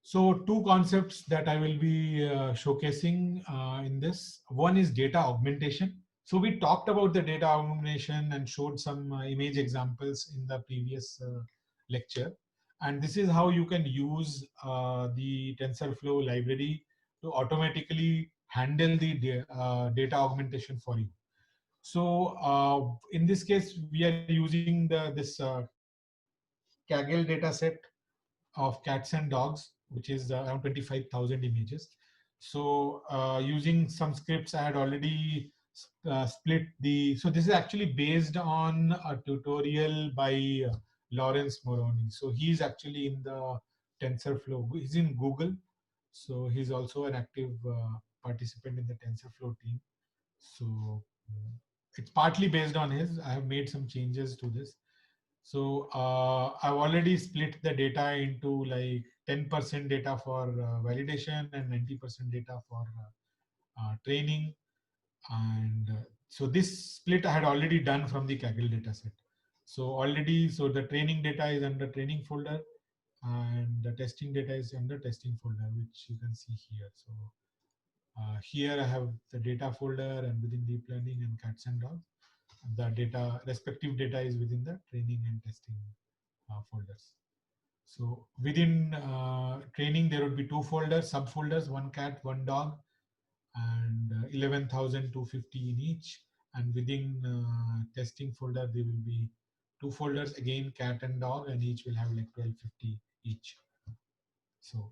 So two concepts that I will be showcasing in this. One is data augmentation. So we talked about the data augmentation and showed some image examples in the previous lecture. And this is how you can use the TensorFlow library to automatically handle the data augmentation for you. So in this case, we are using this Kaggle data set of cats and dogs, which is around 25,000 images. So using some scripts, I had already split the, so this is actually based on a tutorial by Lawrence Moroney. So he's actually in the TensorFlow, he's in Google. So he's also an active participant in the TensorFlow team. So it's partly based on his, I have made some changes to this. So I've already split the data into like 10% data for validation and 90% data for training. And so this split I had already done from the Kaggle dataset. So already, so the training data is under training folder and the testing data is under testing folder, which you can see here. So here I have the data folder, and within deep learning and cats and dogs, the data, respective data is within the training and testing folders. So within training, there would be two folders, subfolders, one cat, one dog, and 11,250 in each. And within testing folder, there will be two folders, again, cat and dog, and each will have like 1250 each. So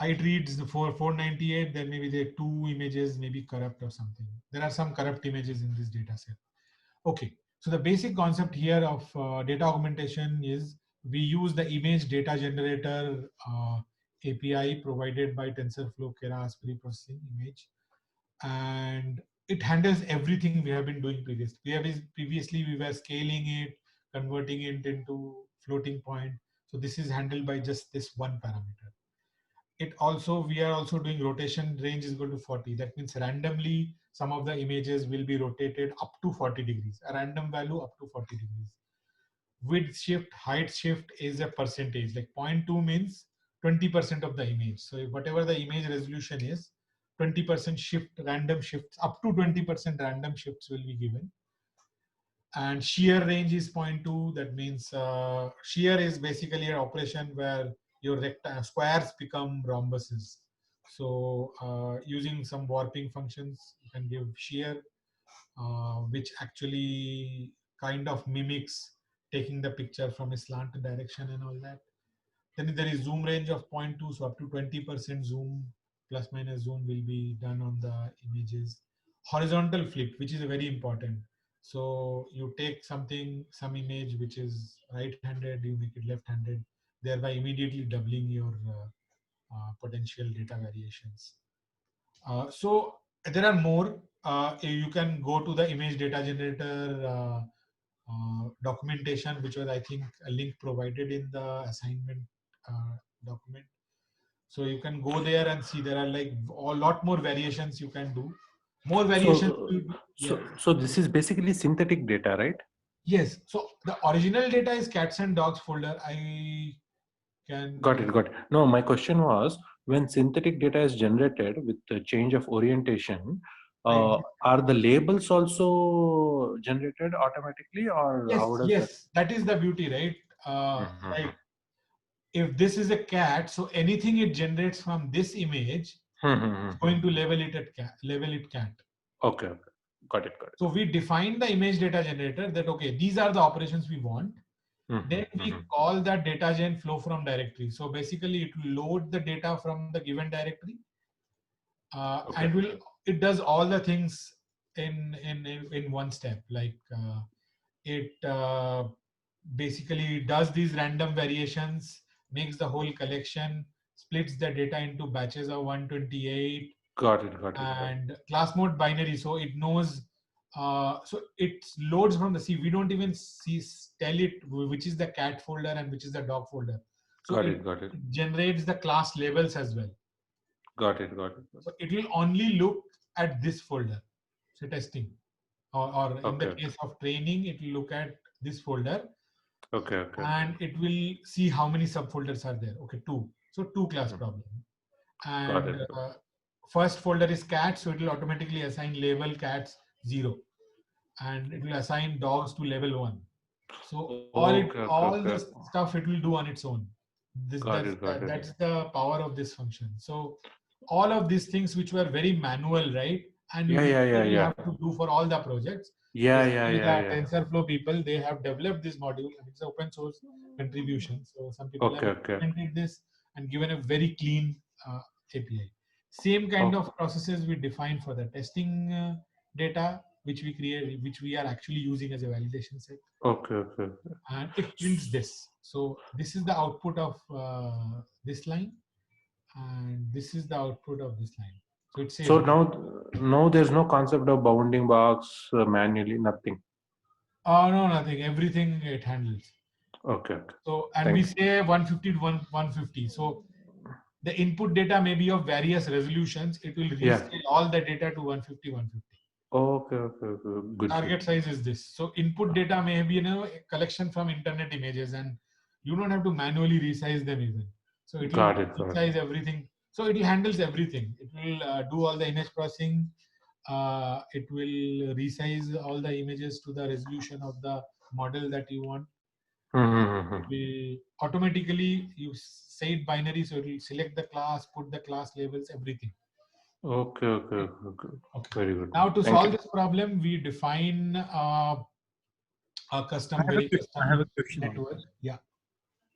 it reads the 498, then maybe there are two images, maybe corrupt or something. There are some corrupt images in this data set. Okay, so the basic concept here of data augmentation is we use the image data generator API provided by TensorFlow Keras pre-processing image, and it handles everything we have been doing previously. We were scaling it, converting it into floating point. So this is handled by just this one parameter. We are also doing rotation range is equal to 40. That means randomly some of the images will be rotated up to 40 degrees, a random value up to 40 degrees. Width shift, height shift is a percentage, like 0.2 means 20% of the image. So whatever the image resolution is, 20% shift, random shifts, up to 20% random shifts will be given. And shear range is 0.2. That means shear is basically an operation where your squares become rhombuses. So using some warping functions, you can give shear, which actually kind of mimics taking the picture from a slant direction and all that. Then there is zoom range of 0.2, so up to 20% zoom, plus minus zoom will be done on the images. Horizontal flip, which is very important. So you take some image which is right-handed, you make it left-handed, thereby immediately doubling your potential data variations. So there are more. You can go to the image data generator documentation, which was, I think, a link provided in the assignment document. So you can go there and see there are like a lot more variations you can do. More variations. So this is basically synthetic data, right? Yes. So the original data is cats and dogs folder. I can. Got it. No, my question was, when synthetic data is generated with the change of orientation, are the labels also generated automatically, or how does yes, that is the beauty, right? Like if this is a cat, so anything it generates from this image is going to label it cat. Okay. Got it. So we define the image data generator that, okay, these are the operations we want. Then we call that data gen flow from directory. So basically it will load the data from the given directory, and it does all the things in one step. Like it basically does these random variations, makes the whole collection, splits the data into batches of 128. Got it. And class mode binary, so it knows. So it loads from the C. We don't even tell it which is the cat folder and which is the dog folder. So Got it it. generates the class labels as well. Got it. So it will only look at this folder. So testing, or in the case of training, it will look at this folder. Okay. And it will see how many subfolders are there. Okay, 2. So 2 class problem. And first folder is cats, so it will automatically assign label cats 0, and it will assign dogs to label 1. So all the stuff it will do on its own. That's the power of this function. So all of these things which were very manual, right? And you have to do for all the projects. The TensorFlow people, they have developed this module, and it's an open source contribution. So some people have implemented this and given a very clean API. Same kind of processes we define for the testing data, which we create, which we are actually using as a validation set. Okay. And it prints this. So this is the output of this line, and this is the output of this line. So it says. So now there's no concept of bounding box manually, nothing. No, nothing. Everything it handles. Okay. So we say 150 to 150. So the input data may be of various resolutions. It will rescale all the data to 150, 150. Okay. Good. Target size is this. So input data may be a collection from internet images, and you don't have to manually resize them even. So it will resize everything. So it handles everything. It will do all the image processing. It will resize all the images to the resolution of the model that you want. It will automatically, you say it binary, so it will select the class, put the class labels, everything. Okay. Very good. Now to solve this problem, we define a custom, I have a question. network.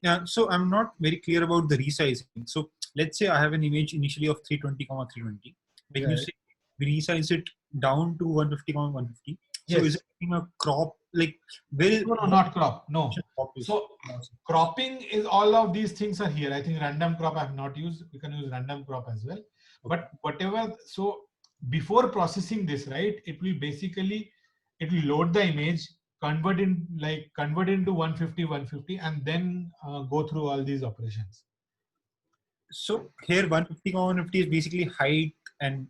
Yeah, so I'm not very clear about the resizing. So let's say I have an image initially of 320, 320. When you say we resize it down to 150, 150. So is it a crop? Like No, not crop. No. So cropping is, all of these things are here. I think random crop I have not used. You can use random crop as well. But whatever, so before processing this, right, it will load the image, convert into 150, and then go through all these operations. So here 150, 150 is basically height and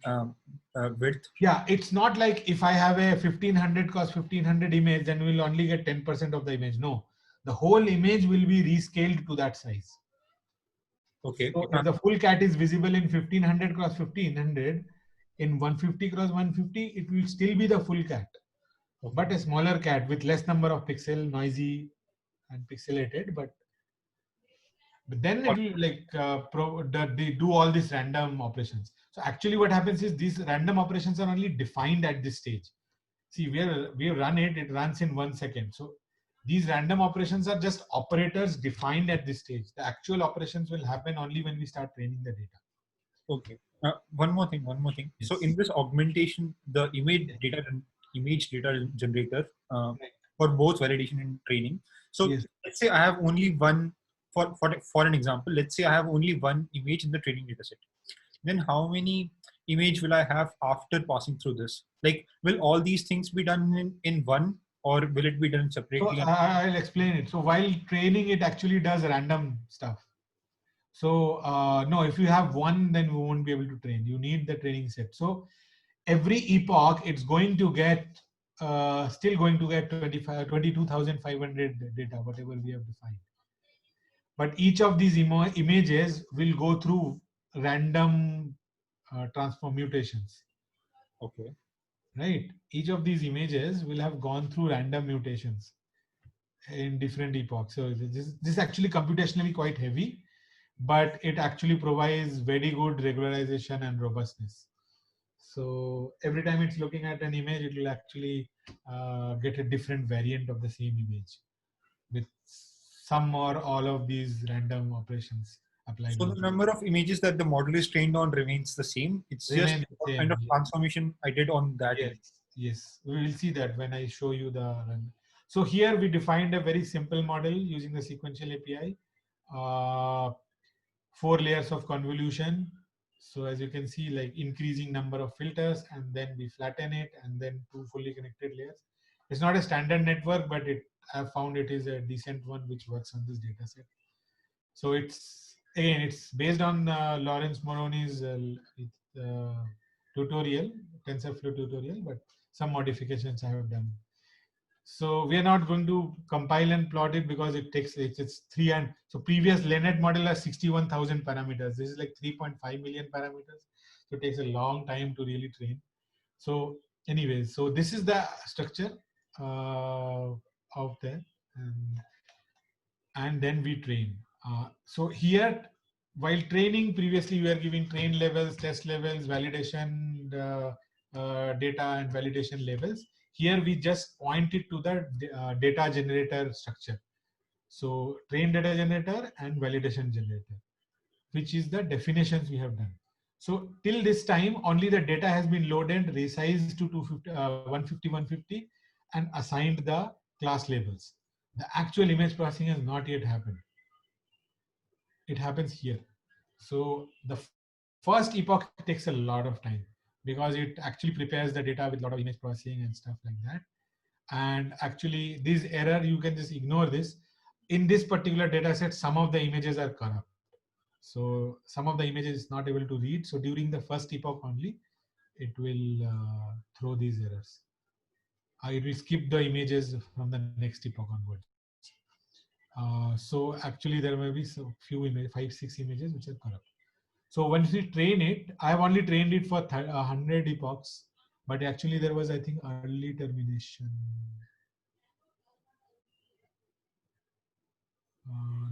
width. Yeah, it's not like if I have a 1500 cos 1500 image, then we'll only get 10% of the image. No, the whole image will be rescaled to that size. Okay. So if the full cat is visible in 1500 cross 1500, in 150 cross 150, it will still be the full cat, but a smaller cat with less number of pixel, noisy and pixelated. But then it will like they do all these random operations. So actually what happens is these random operations are only defined at this stage. See, we run it, it runs in 1 second. So these random operations are just operators defined at this stage. The actual operations will happen only when we start training the data. Okay. One more thing. Yes. So in this augmentation, the image data generator for both validation and training. So Yes. let's say I have only one, for an example, let's say I have only one image in the training dataset. Then how many image will I have after passing through this? Like, will all these things be done in one, or will it be done So separately? I'll explain it. So while training, it actually does random stuff. So no, if you have one, then we won't be able to train. You need the training set. So every epoch, it's going to get still going to get 22,500 data, whatever we have defined. But each of these images will go through random transform mutations. Okay. Right? Each of these images will have gone through random mutations in different epochs. So this is actually computationally quite heavy, but it actually provides very good regularization and robustness. So every time it's looking at an image, it will actually get a different variant of the same image with some or all of these random operations applied. So the number of images that the model is trained on remains the same. It's just what kind of transformation I did on that. Yes, yes, we will see that when I show you the run. So here we defined a very simple model using the sequential API. 4 layers of convolution. So as you can see, like increasing number of filters, and then we flatten it, and then 2 fully connected layers. It's not a standard network, but I've found it is a decent one which works on this data set. So it's based on Lawrence Moroney's tutorial, TensorFlow tutorial, but some modifications I have done. So we are not going to compile and plot it because it's 3 and so previous LeNet model has 61,000 parameters. This is like 3.5 million parameters. So it takes a long time to really train. So anyways, so this is the structure of there, and then we train. So here, while training previously, we are giving train levels, test levels, validation data and validation levels. Here we just point it to the data generator structure. So train data generator and validation generator, which is the definitions we have done. So till this time, only the data has been loaded, resized to 150, 150, and assigned the class labels. The actual image processing has not yet happened. It happens here. So the first epoch takes a lot of time because it actually prepares the data with a lot of image processing and stuff like that. And actually this error, you can just ignore this. In this particular data set, some of the images are corrupt. So some of the images is not able to read. So during the first epoch only, it will throw these errors. It will skip the images from the next epoch onwards. So actually there may be so few images, 5-6 images which are corrupt. So once we train it, I have only trained it for 100 epochs, but actually there was, I think, early termination.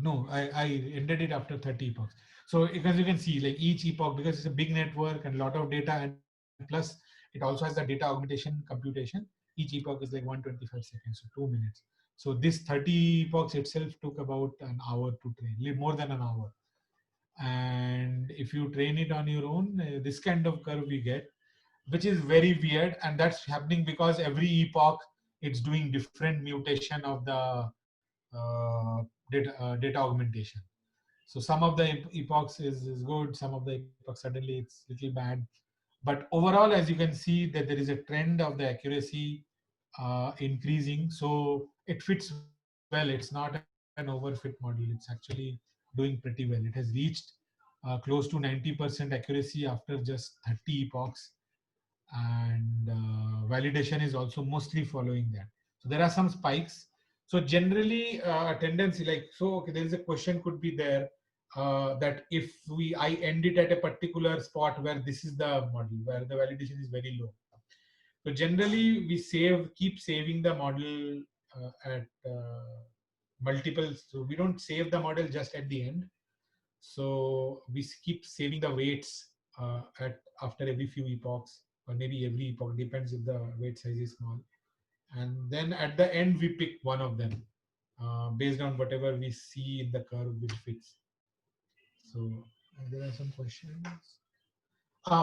No, I ended it after 30 epochs. So because you can see, like each epoch, because it's a big network and a lot of data, and plus it also has the data augmentation computation. Each epoch is like 125 seconds, so 2 minutes. So this 30 epochs itself took about an hour to train, more than an hour. And if you train it on your own, this kind of curve we get, which is very weird. And that's happening because every epoch, it's doing different mutation of the data augmentation. So some of the epochs is good, some of the epochs suddenly it's little bad. But overall, as you can see, that there is a trend of the accuracy increasing. So it fits well. It's not an overfit model. It's actually doing pretty well. It has reached close to 90% accuracy after just 30 epochs. And validation is also mostly following that. So there are some spikes. So generally a tendency like, so okay, there is a question could be there. that if I end it at a particular spot where this is the model, where the validation is very low. So generally we keep saving the model at multiple, so we don't save the model just at the end. So we keep saving the weights after every few epochs, or maybe every epoch, depends if the weight size is small. And then at the end we pick one of them based on whatever we see in the curve which fits. So there are some questions.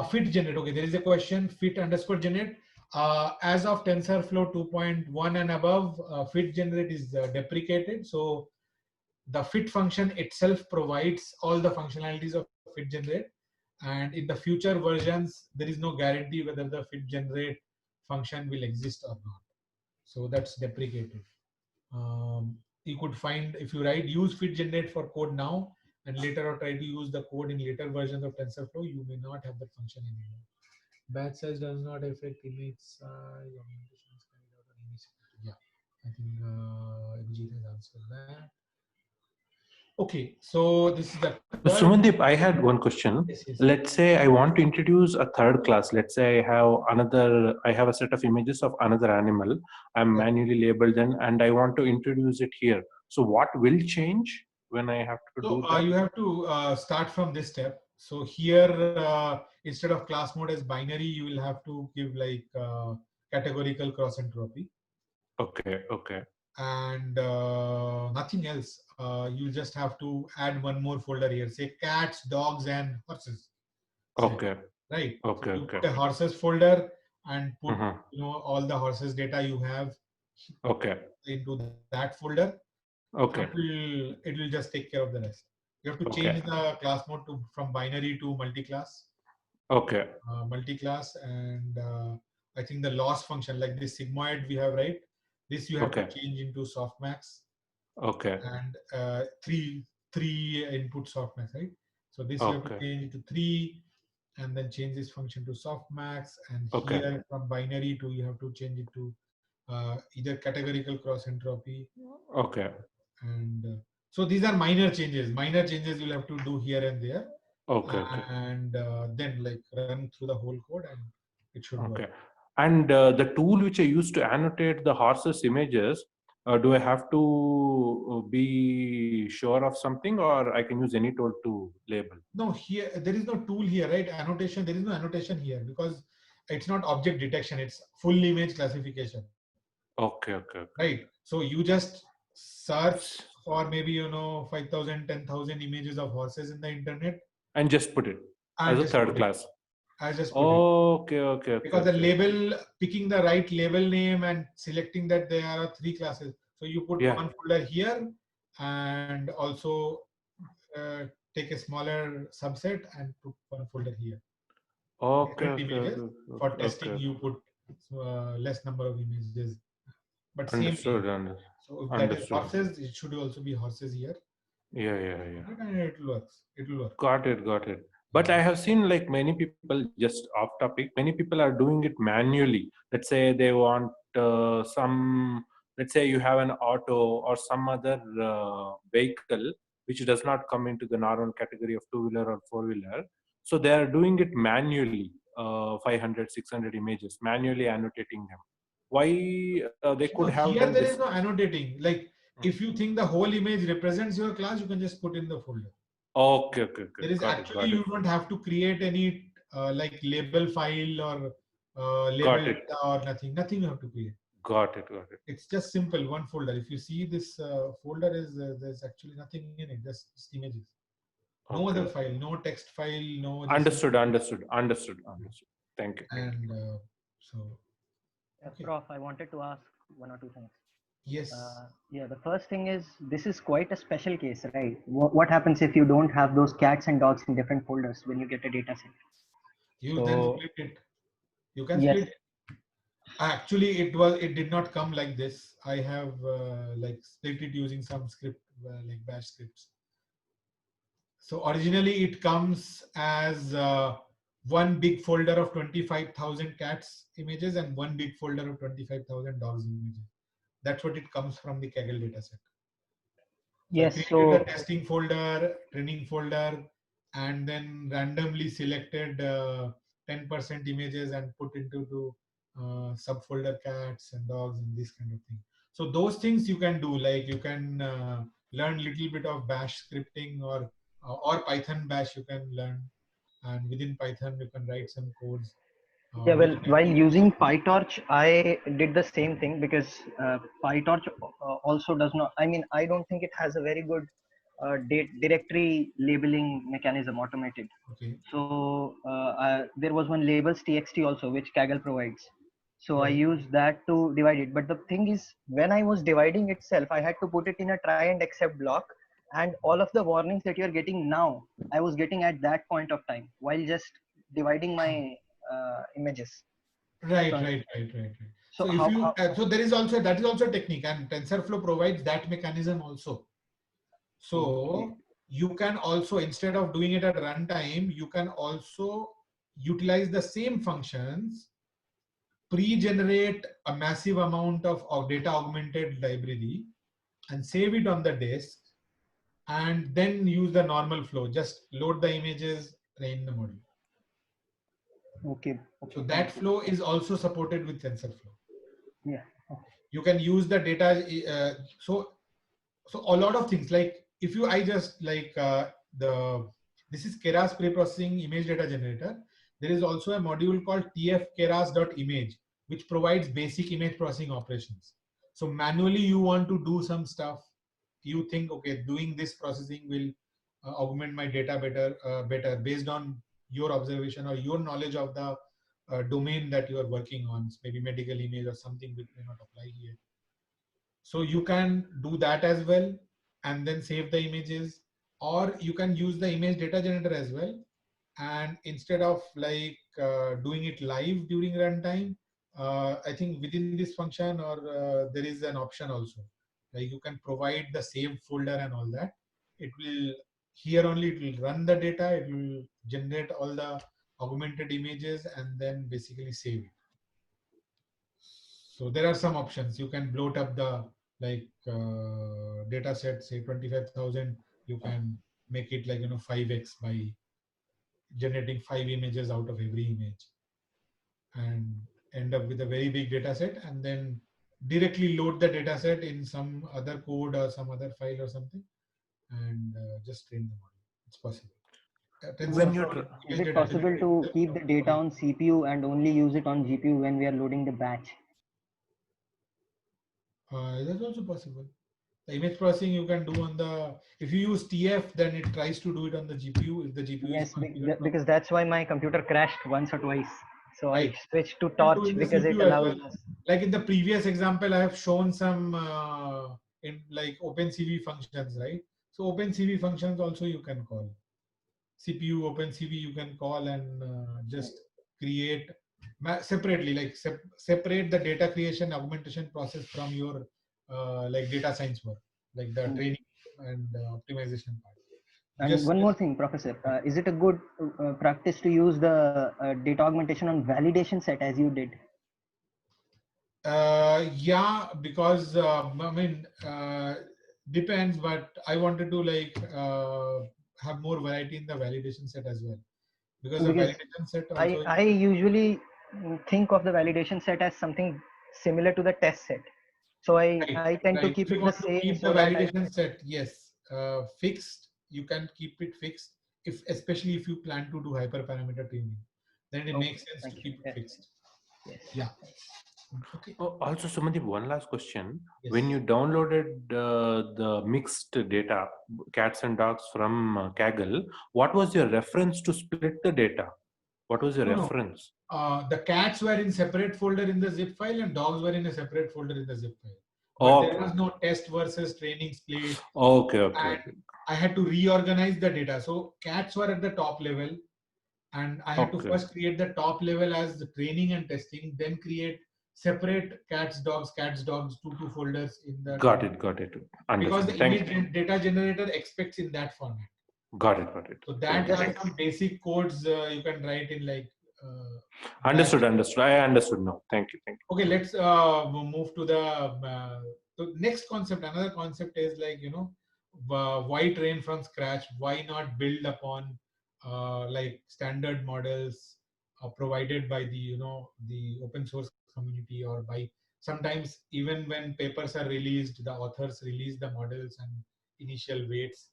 Fit generate. Okay, there is a question. Fit underscore generate. As of TensorFlow 2.1 and above, fit generate is deprecated. So the fit function itself provides all the functionalities of fit generate. And in the future versions, there is no guarantee whether the fit generate function will exist or not. So that's deprecated. You could find, if you write use fit generate for code now, and later or try to use the code in later versions of TensorFlow, you may not have that function anymore. Batch size does not affect image size. Yeah, I think Abhijit has answered that. Okay, so this is the Sumandeep, I had one question. Yes, yes. Let's say I want to introduce a third class. Let's say I have a set of images of another animal. I'm manually labeled them, and I want to introduce it here. So what will change when I have to do that? You have to start from this step. So here, instead of class mode as binary, you will have to give like categorical cross entropy. Okay, okay. And nothing else. You just have to add one more folder here. Say cats, dogs, and horses. Okay. Right. Okay. So you okay. put a horses folder and put all the horses data you have. Okay. Into that folder. Okay. It will just take care of the rest. You have to change the class mode from binary to multi-class. Okay. Multi-class, and I think the loss function, like this sigmoid we have, right? This you have to change into softmax. Okay. And three input softmax, right? So this you have to change to 3, and then change this function to softmax. And here from binary to, you have to change it to either categorical cross entropy. Okay. And so these are minor changes. Minor changes you'll have to do here and there. Okay. And then like run through the whole code, and it should work. And the tool which I use to annotate the horses images, do I have to be sure of something, or I can use any tool to label? No, here there is no tool here, right? Annotation, there is no annotation here because it's not object detection, it's full image classification. Okay. Right. So you just search for maybe 5,000, 10,000 images of horses in the internet and just put it as a third class. I just put it. Okay. Because the label, picking the right label name and selecting that there are 3 classes. So you put one folder here, and also take a smaller subset and put one folder here. Okay. For testing, you put less number of images. But understood. So if that is horses, it should also be horses here. Yeah. And it will work. Got it. But I have seen like many people, just off topic, many people are doing it manually. Let's say they want let's say you have an auto or some other vehicle which does not come into the normal category of 2-wheeler or 4-wheeler. So they are doing it manually, 500, 600 images, manually annotating them. Why they could have here done there this? is no annotating. Like if you think the whole image represents your class, you can just put in the folder. Okay. There is actually you don't have to create any like label file or label data or nothing. Nothing you have to create. Got it. It's just simple, one folder. If you see this folder is there's actually nothing in it, just images. No other file, no text file, no. Understood. Thank you. And so. Prof, I wanted to ask 1 or 2 things. Yes. The first thing is, this is quite a special case, right? What happens if you don't have those cats and dogs in different folders when you get a data set? You then split it. You can split it. Actually, it did not come like this. I have like split it using some script like bash scripts. So originally it comes as one big folder of 25,000 cats images and one big folder of 25,000 dogs images. That's what it comes from the Kaggle dataset. Yes. I created So a testing folder, training folder, and then randomly selected 10% images and put into the subfolder cats and dogs and this kind of thing. So those things you can do, like you can learn little bit of bash scripting or Python bash you can learn, and within Python you can write some codes. yeah, well, which can while be using used. PyTorch, I did the same thing because PyTorch also does not. I mean, I don't think it has a very good directory labeling mechanism automated. Okay, So there was one labels txt also, which Kaggle provides. So I right. used that to divide it. But the thing is, when I was dividing itself, I had to put it in a try and except block. And all of the warnings that you're getting now, I was getting at that point of time while just dividing my images. Right, So, right, right, right, right. so So if you, how so there is also, that is also a technique, and TensorFlow provides that mechanism also. okay. So you can also, instead of doing it at runtime, you can also utilize the same functions, pre-generate a massive amount of data augmented library and save it on the disk, and then use the normal flow. Just load the images, train the model. Okay, So okay, that thank you. flow is also supported with TensorFlow. Yeah. You can use the data. So a lot of things, like if you, I just like this is Keras pre-processing image data generator. There is also a module called tfkeras.image, which provides basic image processing operations. So manually you want to do some stuff, you think, okay, doing this processing will augment my data better based on your observation or your knowledge of the domain that you are working on, maybe medical image or something which may not apply here. So you can do that as well and then save the images, or you can use the image data generator as well. And instead of like doing it live during runtime, I think within this function or there is an option also, like you can provide the saved folder and all that. It will, here only it will run the data, it will generate all the augmented images and then basically save it. So there are some options. You can bloat up the like data set, say 25,000. You can make it like 5x by generating 5 images out of every image, and end up with a very big data set, and then directly load the data set in some other code or some other file or something, and just train the model. It's possible. When So you is Image it data possible generator to itself keep the data on CPU and only use it on GPU when we are loading the batch? that's also possible. The image processing you can do on the, if you use TF, then it tries to do it on the GPU if the GPU is Yes, configured properly. because that's why my computer crashed once or twice. So I Right. switched to You can do Torch in the because it CPU as allows well. us. Like in the previous example, I have shown some in like OpenCV functions, right? So OpenCV functions also you can call. CPU OpenCV you can call and just create separately, like separate the data creation augmentation process from your like data science work, like the training and optimization part. And Just one more thing, Professor, is it a good practice to use the data augmentation on validation set as you did? yeah, because I mean depends, but I wanted to like have more variety in the validation set as well, because the Because validation set I, also I usually think of the validation set as something similar to the test set. So right, I tend to right. keep If you it the want to same keep the so that I, validation set, yes, fixed, you can keep it fixed, if especially if you plan to do hyperparameter tuning, then it okay, makes sense to thank you. keep it Yes, fixed. yes. Yeah. Okay. Also, Sumandeep, one last question. Yes. When you downloaded the mixed data, cats and dogs from Kaggle, what was your reference to split the data? What was your No, no. reference? The cats were in separate folder in the zip file and dogs were in a separate folder in the zip file. But Okay. there was no test versus training split. Okay, okay, And okay. I had to reorganize the data. So cats were at the top level, and I had to Okay. first create the top level as the training and testing, then create separate cats, dogs, two folders in the Got training. it, got it. Because Understood. the Thank image you. data generator expects in that format. Got it, got it. So that Thank has you. some basic codes you can write in like. Understood, Bash. understood. I understood now. Thank you, thank you. Okay, let's move to the next concept. Another concept is like, why train from scratch? Why not build upon like standard models provided by the the open source community, or by sometimes even when papers are released, the authors release the models and initial weights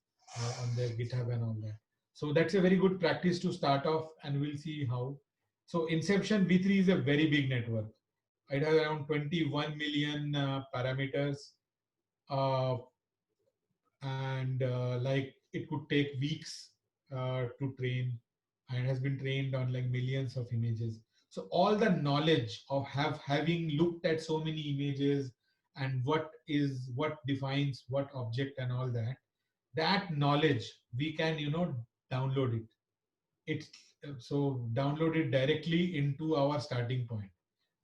on their GitHub and all that. So that's a very good practice to start off, and we'll see how. So Inception V3 is a very big network. It has around 21 million parameters, uh, and like it could take weeks to train, and has been trained on like millions of images. So all the knowledge of having looked at so many images, and what defines what object and all that, that knowledge we can download it. It's so download it directly into our starting point.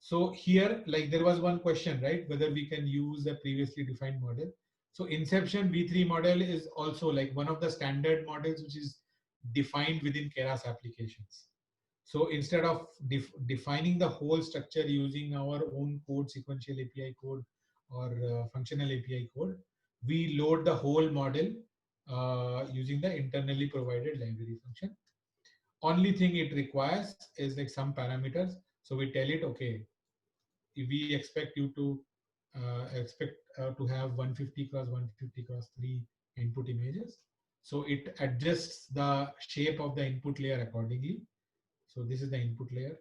So here, like there was one question, right? Whether we can use a previously defined model. So Inception V3 model is also like one of the standard models which is defined within Keras applications. So instead of defining the whole structure using our own code, sequential API code or functional API code, we load the whole model using the internally provided library function. Only thing it requires is like some parameters. So we tell it, okay, we expect you to have 150 cross 150 cross 3 input images. So it adjusts the shape of the input layer accordingly. So this is the input layer,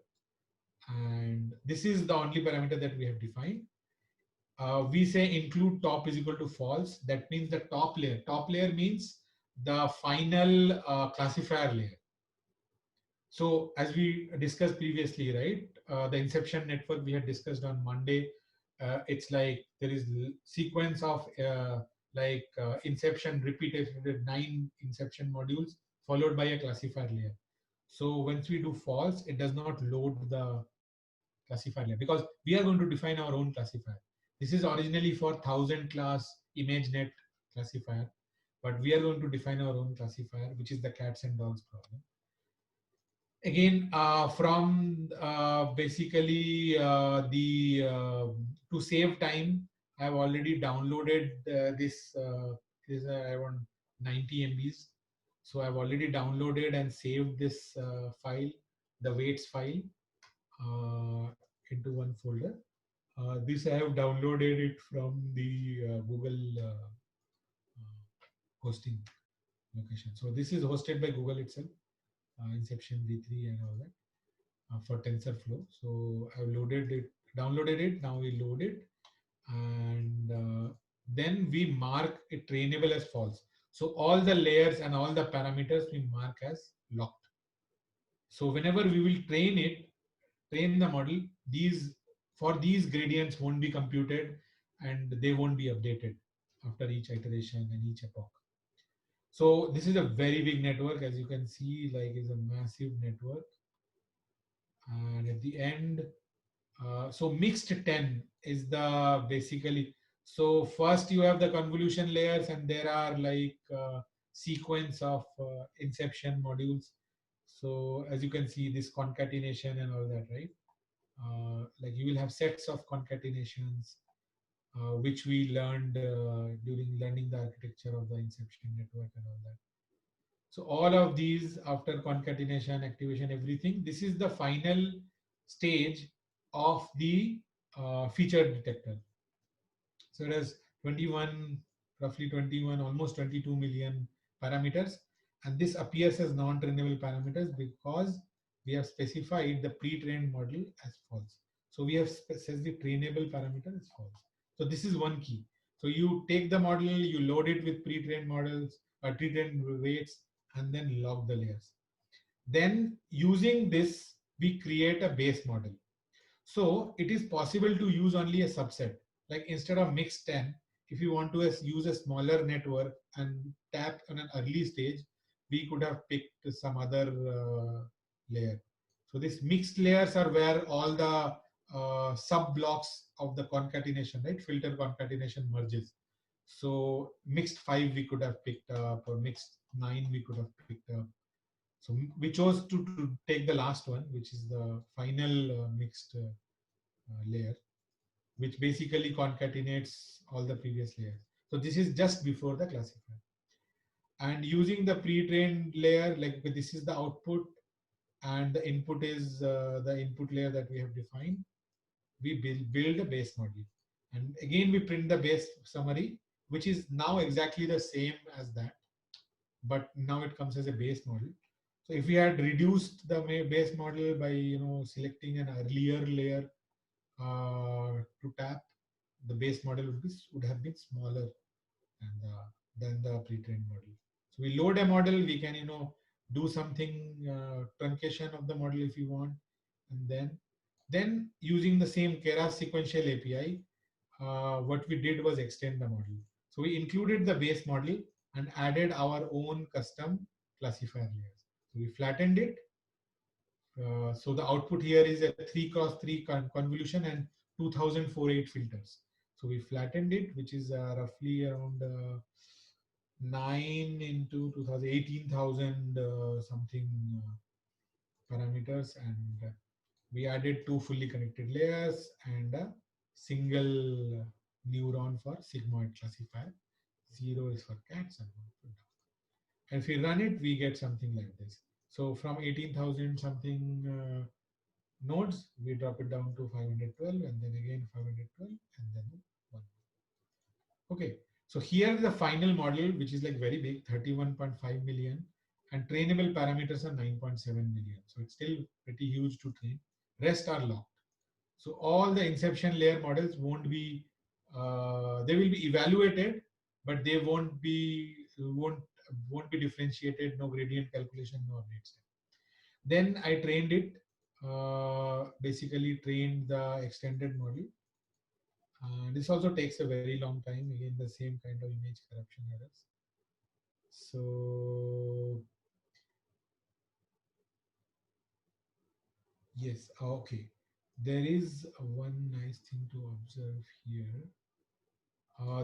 and this is the only parameter that we have defined. We say include top is equal to false. That means the top layer. Top layer means the final classifier layer. So as we discussed previously, right, the Inception network we had discussed on Monday, it's like there is sequence of Inception repeated 9 Inception modules followed by a classifier layer. So once we do false, it does not load the classifier layer, because we are going to define our own classifier. This is originally for 1000 class ImageNet classifier, but we are going to define our own classifier, which is the cats and dogs problem. Again, from basically to save time, I've already downloaded this. This is around 90 MBs. So I've already downloaded and saved this file, the weights file, into one folder. This I have downloaded it from the Google hosting location. So this is hosted by Google itself. Inception V3 and all that for TensorFlow. So I've loaded it, downloaded it. Now we load it, and then we mark it trainable as false. So all the layers and all the parameters we mark as locked. So whenever we will train the model, these gradients won't be computed, and they won't be updated after each iteration and each epoch. So this is a very big network, as you can see, like it's a massive network. And at the end, so mixed 10 is the basically, so first you have the convolution layers, and there are like sequence of Inception modules. So as you can see, this concatenation and all that, right? Like you will have sets of concatenations, which we learned during learning the architecture of the Inception network and all that. So all of these, after concatenation, activation, everything, this is the final stage of the feature detector. So it has 21, roughly 21, almost 22 million parameters. And this appears as non-trainable parameters because we have specified the pre-trained model as false. So we have says the trainable parameter is false. So this is one key. So you take the model, you load it with pre-trained models or pre-trained weights, and then log the layers. Then using this, we create a base model. So it is possible to use only a subset. Like instead of mixed 10, if you want to use a smaller network and tap on an early stage, we could have picked some other layer. So these mixed layers are where all the sub blocks of the concatenation, right? Filter concatenation merges. So mixed 5 we could have picked up, or mixed 9 we could have picked up. So we chose to take the last one, which is the final mixed layer, which basically concatenates all the previous layers. So this is just before the classifier. And using the pre-trained layer, like this is the output and the input is the input layer that we have defined. We build a base model. And again, we print the base summary, which is now exactly the same as that, but now it comes as a base model. So if we had reduced the base model by selecting an earlier layer to tap, the base model would have been smaller than the pre-trained model. So we load a model, we can do something truncation of the model if you want, and then using the same Keras sequential API, what we did was extend the model. So we included the base model and added our own custom classifier layers. So we flattened it. So the output here is a 3x3 convolution and 2048 filters. So we flattened it, which is roughly around 9 into 2000, 18,000 something parameters, and we added 2 fully connected layers and a single neuron for sigmoid classifier. 0 is for cats and 1 for dogs. And if we run it, we get something like this. So from 18,000 something nodes, we drop it down to 512, and then again 512, and then 1. Okay, so here is the final model, which is like very big, 31.5 million, and trainable parameters are 9.7 million. So it's still pretty huge to train. Rest are locked. So all the inception layer models won't be, they will be evaluated, but they won't be differentiated. No gradient calculation, no update step. Then I trained it. Basically trained the extended model. This also takes a very long time. Again, the same kind of image corruption errors. So yes, okay. There is one nice thing to observe here.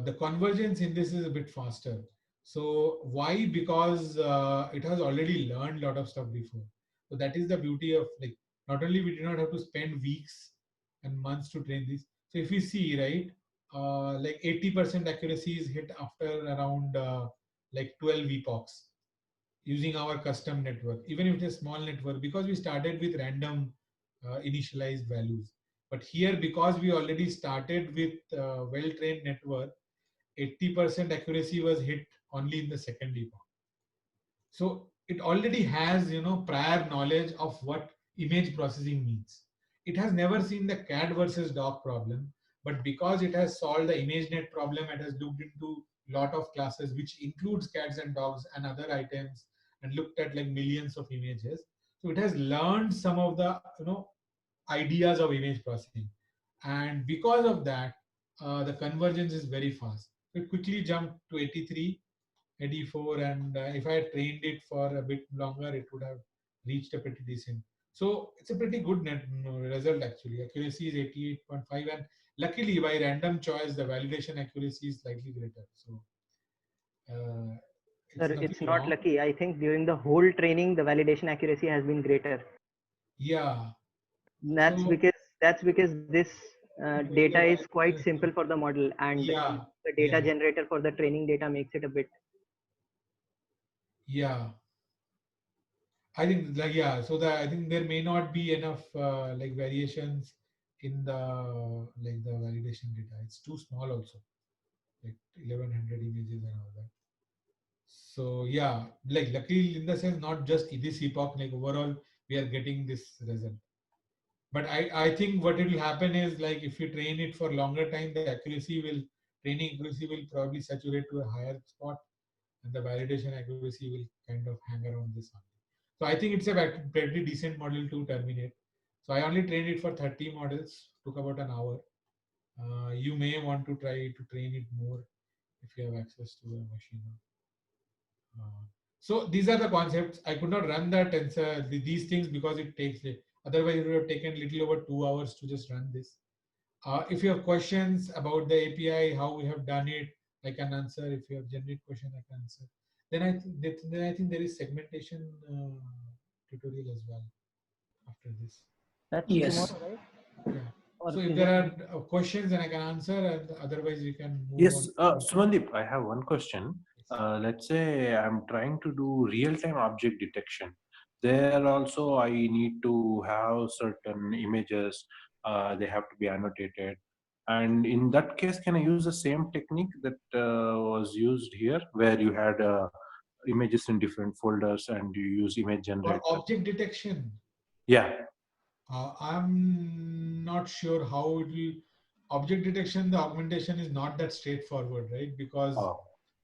The convergence in this is a bit faster. So why? Because it has already learned a lot of stuff before. So that is the beauty of, like, not only we did not have to spend weeks and months to train this. So if you see, right, like 80% accuracy is hit after around like 12 epochs using our custom network, even if it's a small network, because we started with random initialized values. But here, because we already started with well-trained network, 80% accuracy was hit only in the second epoch. So it already has, prior knowledge of what image processing means. It has never seen the cat versus dog problem, but because it has solved the ImageNet problem, it has looked into a lot of classes, which includes cats and dogs and other items, and looked at like millions of images. So it has learned some of the, ideas of image processing. And because of that, the convergence is very fast. It quickly jumped to 83, 84, and if I had trained it for a bit longer, it would have reached a pretty decent. So it's a pretty good net result actually. Accuracy is 88.5, and luckily by random choice, the validation accuracy is slightly greater. So Sir, it's not lucky. I think during the whole training, the validation accuracy has been greater. Yeah. That's because this data is quite simple for the model, and the data generator for the training data makes it a bit. Yeah. I think so I think there may not be enough like variations in the the validation data. It's too small also, like 1100 images and all that. So yeah, like luckily in the sense, not just this epoch, like overall we are getting this result. But I think what will happen is, like, if you train it for longer time, the training accuracy will probably saturate to a higher spot, and the validation accuracy will kind of hang around this one. So I think it's a pretty decent model to terminate. So I only trained it for 30 models, took about an hour. You may want to try to train it more if you have access to a machine. So these are the concepts. I could not run the tensor, these things, because it takes, otherwise it would have taken little over 2 hours to just run this. If you have questions about the API, how we have done it, I can answer. If you have generic question, I can answer. Then I think there is segmentation tutorial as well after this. That's yes. tomorrow, right? Yeah. So if there are questions, then I can answer, and otherwise we can move Yes, on. Sumandeep, I have one question. let's say I'm trying to do real-time object detection. There also I need to have certain images. They have to be annotated. And in that case, can I use the same technique that was used here, where you had images in different folders and you use image For generator? object detection, Yeah. I'm not sure how it will. Object detection, the augmentation is not that straightforward, right? Because Oh.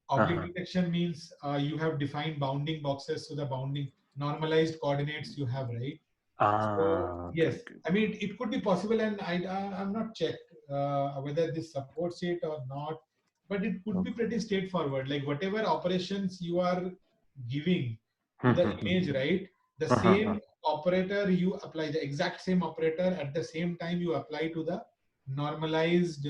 object Uh-huh. detection means you have defined bounding boxes, so the bounding normalized coordinates you have, right? So Okay, yes, okay. I mean it could be possible, and I'm not checked whether this supports it or not, but it could be pretty straightforward. Like whatever operations you are giving to the image, right? The same operator you apply, the exact same operator at the same time you apply to the normalized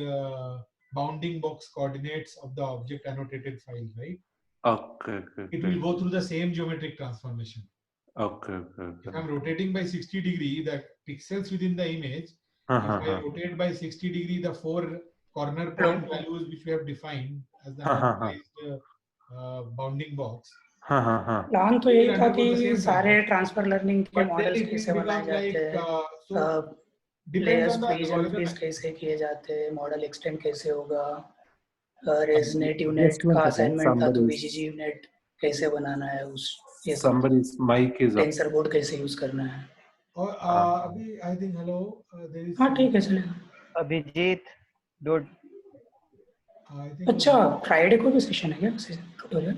bounding box coordinates of the object annotated file, right? Okay, okay, It okay. will go through the same geometric transformation. Okay, okay, If okay. I'm rotating by 60 degree, the pixels within the image, if I rotate by 60 degree, the 4 corner point values which we have defined as the normalized bounding box, plan तो they यही will था undergo the कि same सारे transformation. Transfer learning के But then models it कैसे will बनाए become जाते like, हैं, so depends layers on the freeze and algorithm. Freeze कैसे किए जाते हैं, मॉडल एक्सटेंड कैसे होगा, Just रेजनेट यूनिट one का second. असाइनमेंट था तो बीजीजी यूनिट कैसे बनाना है, उस ये सब Somebody's mic is up. Tensor board कैसे यूज करना है. Or Abhi, I think hello, there is. हाँ ठीक है चलेगा. Abhijit, dude. I think. अच्छा फ्राइडे को भी सेशन है क्या tutorial?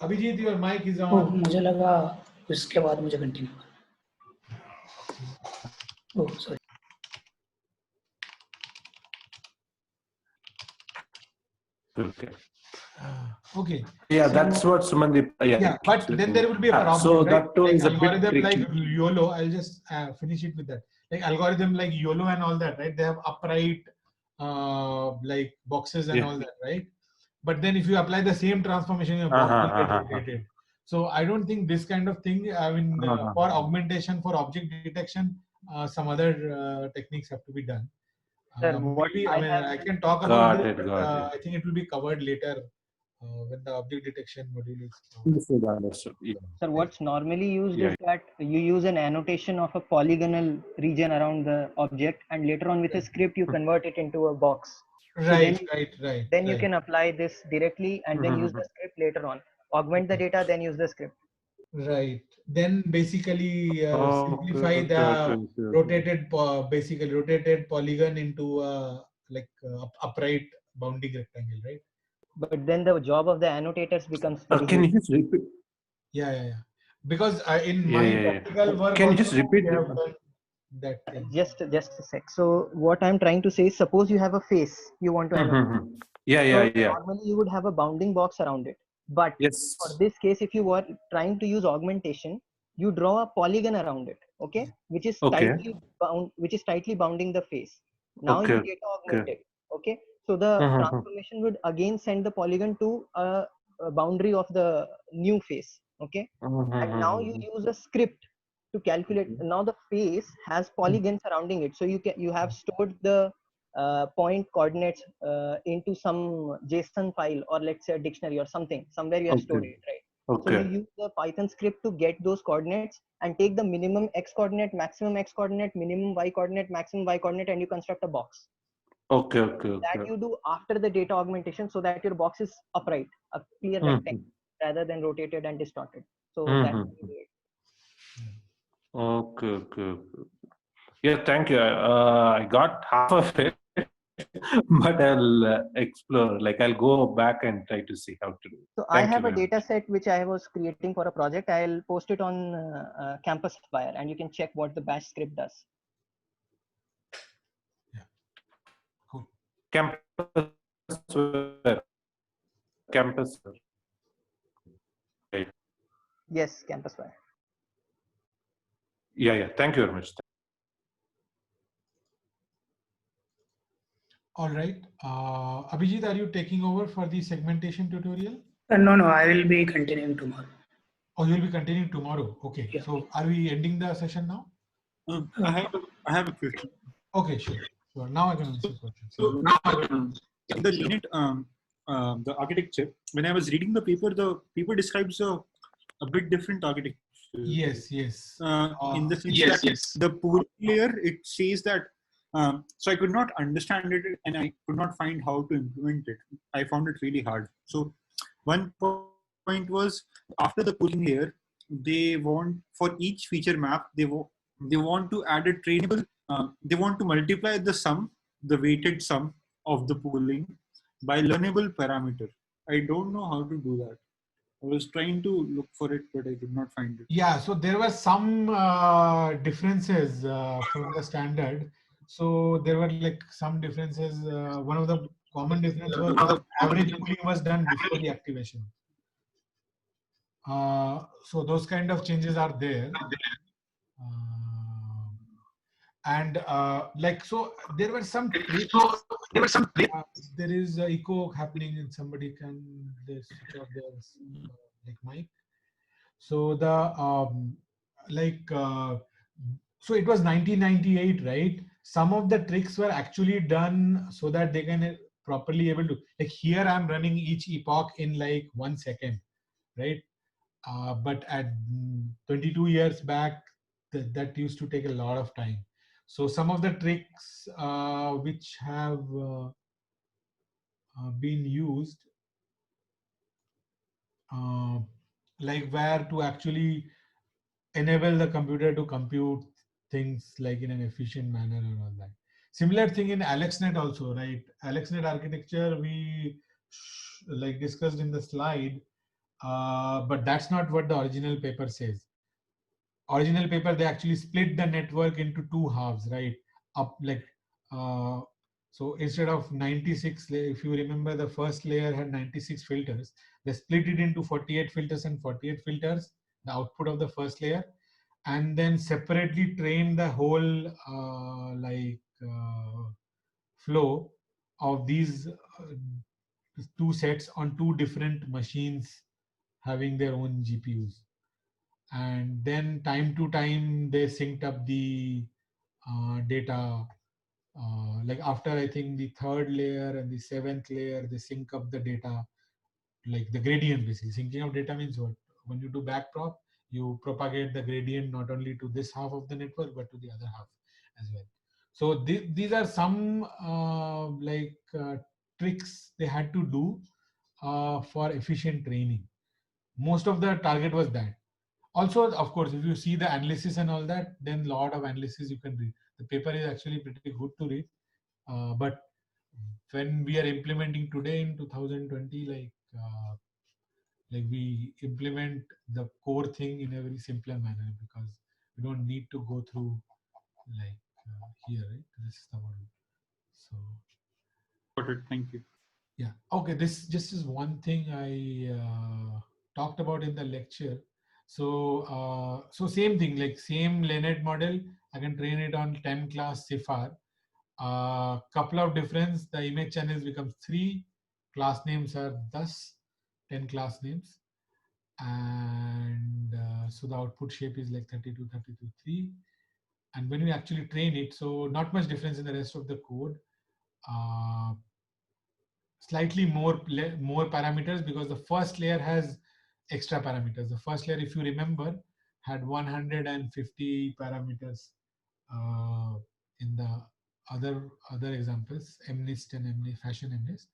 Abhijit, your mic is oh on. मुझे लगा उसके बाद मुझे कंटिन्यू करना. Oh sorry. Okay. Okay. Yeah, so, that's what Sumandeep. Yeah, but then there will be a problem. So right? that too like is a bit algorithm tricky. like YOLO. I'll just finish it with that. Like algorithm like YOLO and all that, right? They have upright like boxes and all that, right? But then if you apply the same transformation, your box will get rotated. So I don't think this kind of thing. I mean, for augmentation, for object detection, some other techniques have to be done. Sir, what Maybe I I mean have- I can talk Got about it, but, got it. I think it will be covered later when the object detection module is. Understood, understood. Yeah. Sir, what's normally used Yeah. is that you use an annotation of a polygonal region around the object, and later on with a script you convert it into a box. Right, So right. then you can apply this directly and then use the script later on. Augment the data, then use the script. Right. Then basically simplify the basically rotated polygon into like upright bounding rectangle, right? But then the job of the annotators becomes very Can you huge. just repeat? Yeah. Because in Yeah, my yeah, yeah. practical work, Can you just also, repeat we have that? done that thing. Just a sec. So what I'm trying to say is, suppose you have a face you want to annotate. Yeah. Normally you would have a bounding box around it. But Yes. for this case, if you were trying to use augmentation, you draw a polygon around it, okay, which is Okay. tightly bounding the face. Now Okay, you data augment it, okay. So the transformation would again send the polygon to a boundary of the new face, okay. And now you use a script to calculate. Now the face has polygons surrounding it, so you have stored the point coordinates into some JSON file, or let's say a dictionary or something. Somewhere you have stored it, right? So you use the Python script to get those coordinates and take the minimum x coordinate, maximum x coordinate, minimum y coordinate, maximum y coordinate, and you construct a box. Okay. That you do after the data augmentation, so that your box is upright, a clear rectangle, rather than rotated and distorted. So that's how you do it. Okay. Yeah, thank you. I got half of it, but I'll explore. Like I'll go back and try to see how to do it. So I have a data set which I was creating for a project. I'll post it on CampusFire, and you can check what the bash script does. Yeah. Cool. Campus. Yes, CampusFire. Yeah. Thank you very much. All right. Abhijit, are you taking over for the segmentation tutorial? No, I will be continuing tomorrow. Oh, you'll be continuing tomorrow. Okay. Yeah. So are we ending the session now? I have a question. Okay, sure. Now I can answer questions. So in the unit the architecture, when I was reading the paper describes a bit different architecture. Yes, yes. In the sense that the pool layer, it says that. So I could not understand it, and I could not find how to implement it. I found it really hard. So one point was, after the pooling layer, they want, for each feature map, they want to add a trainable. They want to multiply the sum, the weighted sum of the pooling, by learnable parameter. I don't know how to do that. I was trying to look for it, but I could not find it. Yeah, so there were some differences from the standard. So there were like some differences. One of the common difference was average pooling was done before the activation. So those kind of changes are there. And like, so there were some tricks. There is echo happening, and somebody can they switch off their like mic. So the like so it was 1998, right? Some of the tricks were actually done so that they can properly able to, like, here I'm running each epoch in like 1 second, right? But at 22 years back, that used to take a lot of time. So some of the tricks which have been used, like where to actually enable the computer to compute things like in an efficient manner and all that. Similar thing in AlexNet also, right? AlexNet architecture we like discussed in the slide, but that's not what the original paper says. Original paper, they actually split the network into two halves, right? Up like uh, so instead of 96, if you remember, the first layer had 96 filters. They split it into 48 filters and 48 filters, the output of the first layer, and then separately train the whole flow of these two sets on two different machines having their own GPUs. And then time to time they synced up the data, like after I think the third layer and the seventh layer, they sync up the data, like the gradient. Basically syncing of data means what, when you do backprop, you propagate the gradient not only to this half of the network but to the other half as well. So these are some tricks they had to do for efficient training. Most of the target was that. Also, of course, if you see the analysis and all that, then lot of analysis you can read. The paper is actually pretty good to read. But when we are implementing today in 2020, like we implement the core thing in a very simpler manner, because we don't need to go through like here, right? This is the one. So Got it. Thank you. yeah. Okay. This just is one thing I talked about in the lecture. So so same thing, like same LeNet model, I can train it on 10 class CIFAR. Couple of difference, the image channels become 3, class names are thus 10 class names, and so the output shape is like 32, 32, 3. And when we actually train it, so not much difference in the rest of the code. Slightly more parameters, because the first layer has extra parameters. The first layer, if you remember, had 150 parameters in the other examples, MNIST and fashion MNIST.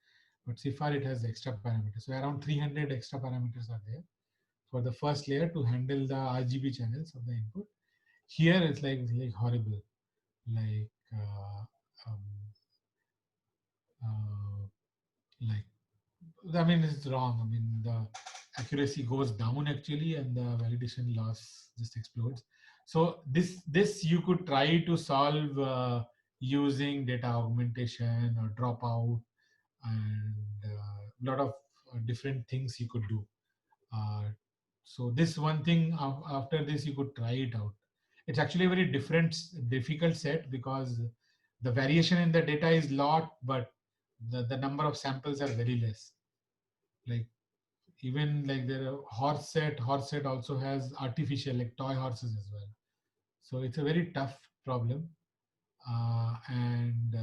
But CIFAR, it has extra parameters. So around 300 extra parameters are there for the first layer to handle the RGB channels of the input. Here it's like horrible, like like I mean, it's wrong. I mean, the accuracy goes down actually, and the validation loss just explodes. So this you could try to solve using data augmentation or dropout, and a lot of different things you could do. So this one thing, after this you could try it out. It's actually a very difficult set, because the variation in the data is lot, but the number of samples are very less. Like even like there are horse set also has artificial like toy horses as well. So it's a very tough problem, and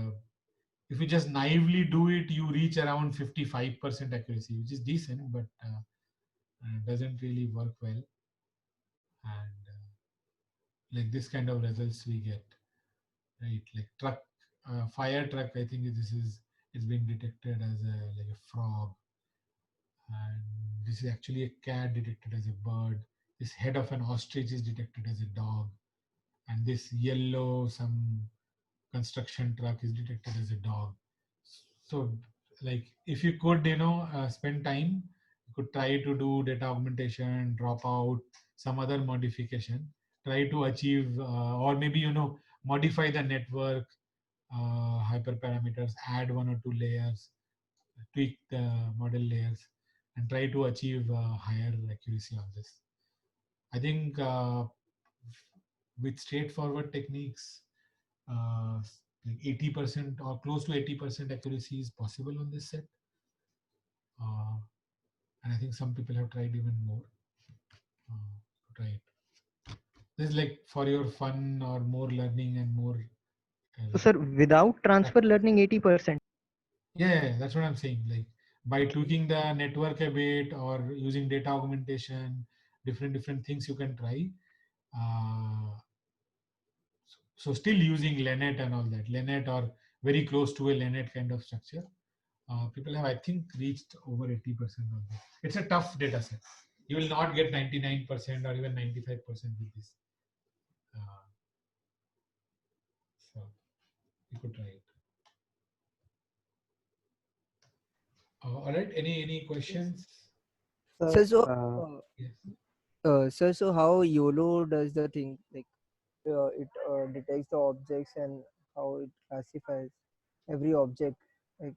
if you just naively do it, you reach around 55% accuracy, which is decent, but doesn't really work well. And like this kind of results we get, right? Like fire truck, I think it's being detected as like a frog, and this is actually a cat detected as a bird. This head of an ostrich is detected as a dog, and this yellow some construction truck is detected as a dog. So like if you could spend time, you could try to do data augmentation, drop out some other modification, try to achieve or maybe modify the network hyperparameters, add one or two layers, tweak the model layers, and try to achieve higher accuracy on this. I think with straightforward techniques, like 80% or close to 80% accuracy is possible on this set. And I think some people have tried even more. Try it. This is like for your fun or more learning and more. So, sir, without transfer learning 80%. Yeah, that's what I'm saying. Like by tweaking the network a bit or using data augmentation, different things you can try. So still using LeNet and all that, LeNet or very close to a LeNet kind of structure. People have, I think, reached over 80% of this. It's a tough data set. You will not get 99% or even 95% with this. So you could try it. All right. Any questions? So, Yes. so how YOLO does the thing? Like it detects the objects and how it classifies every object. Like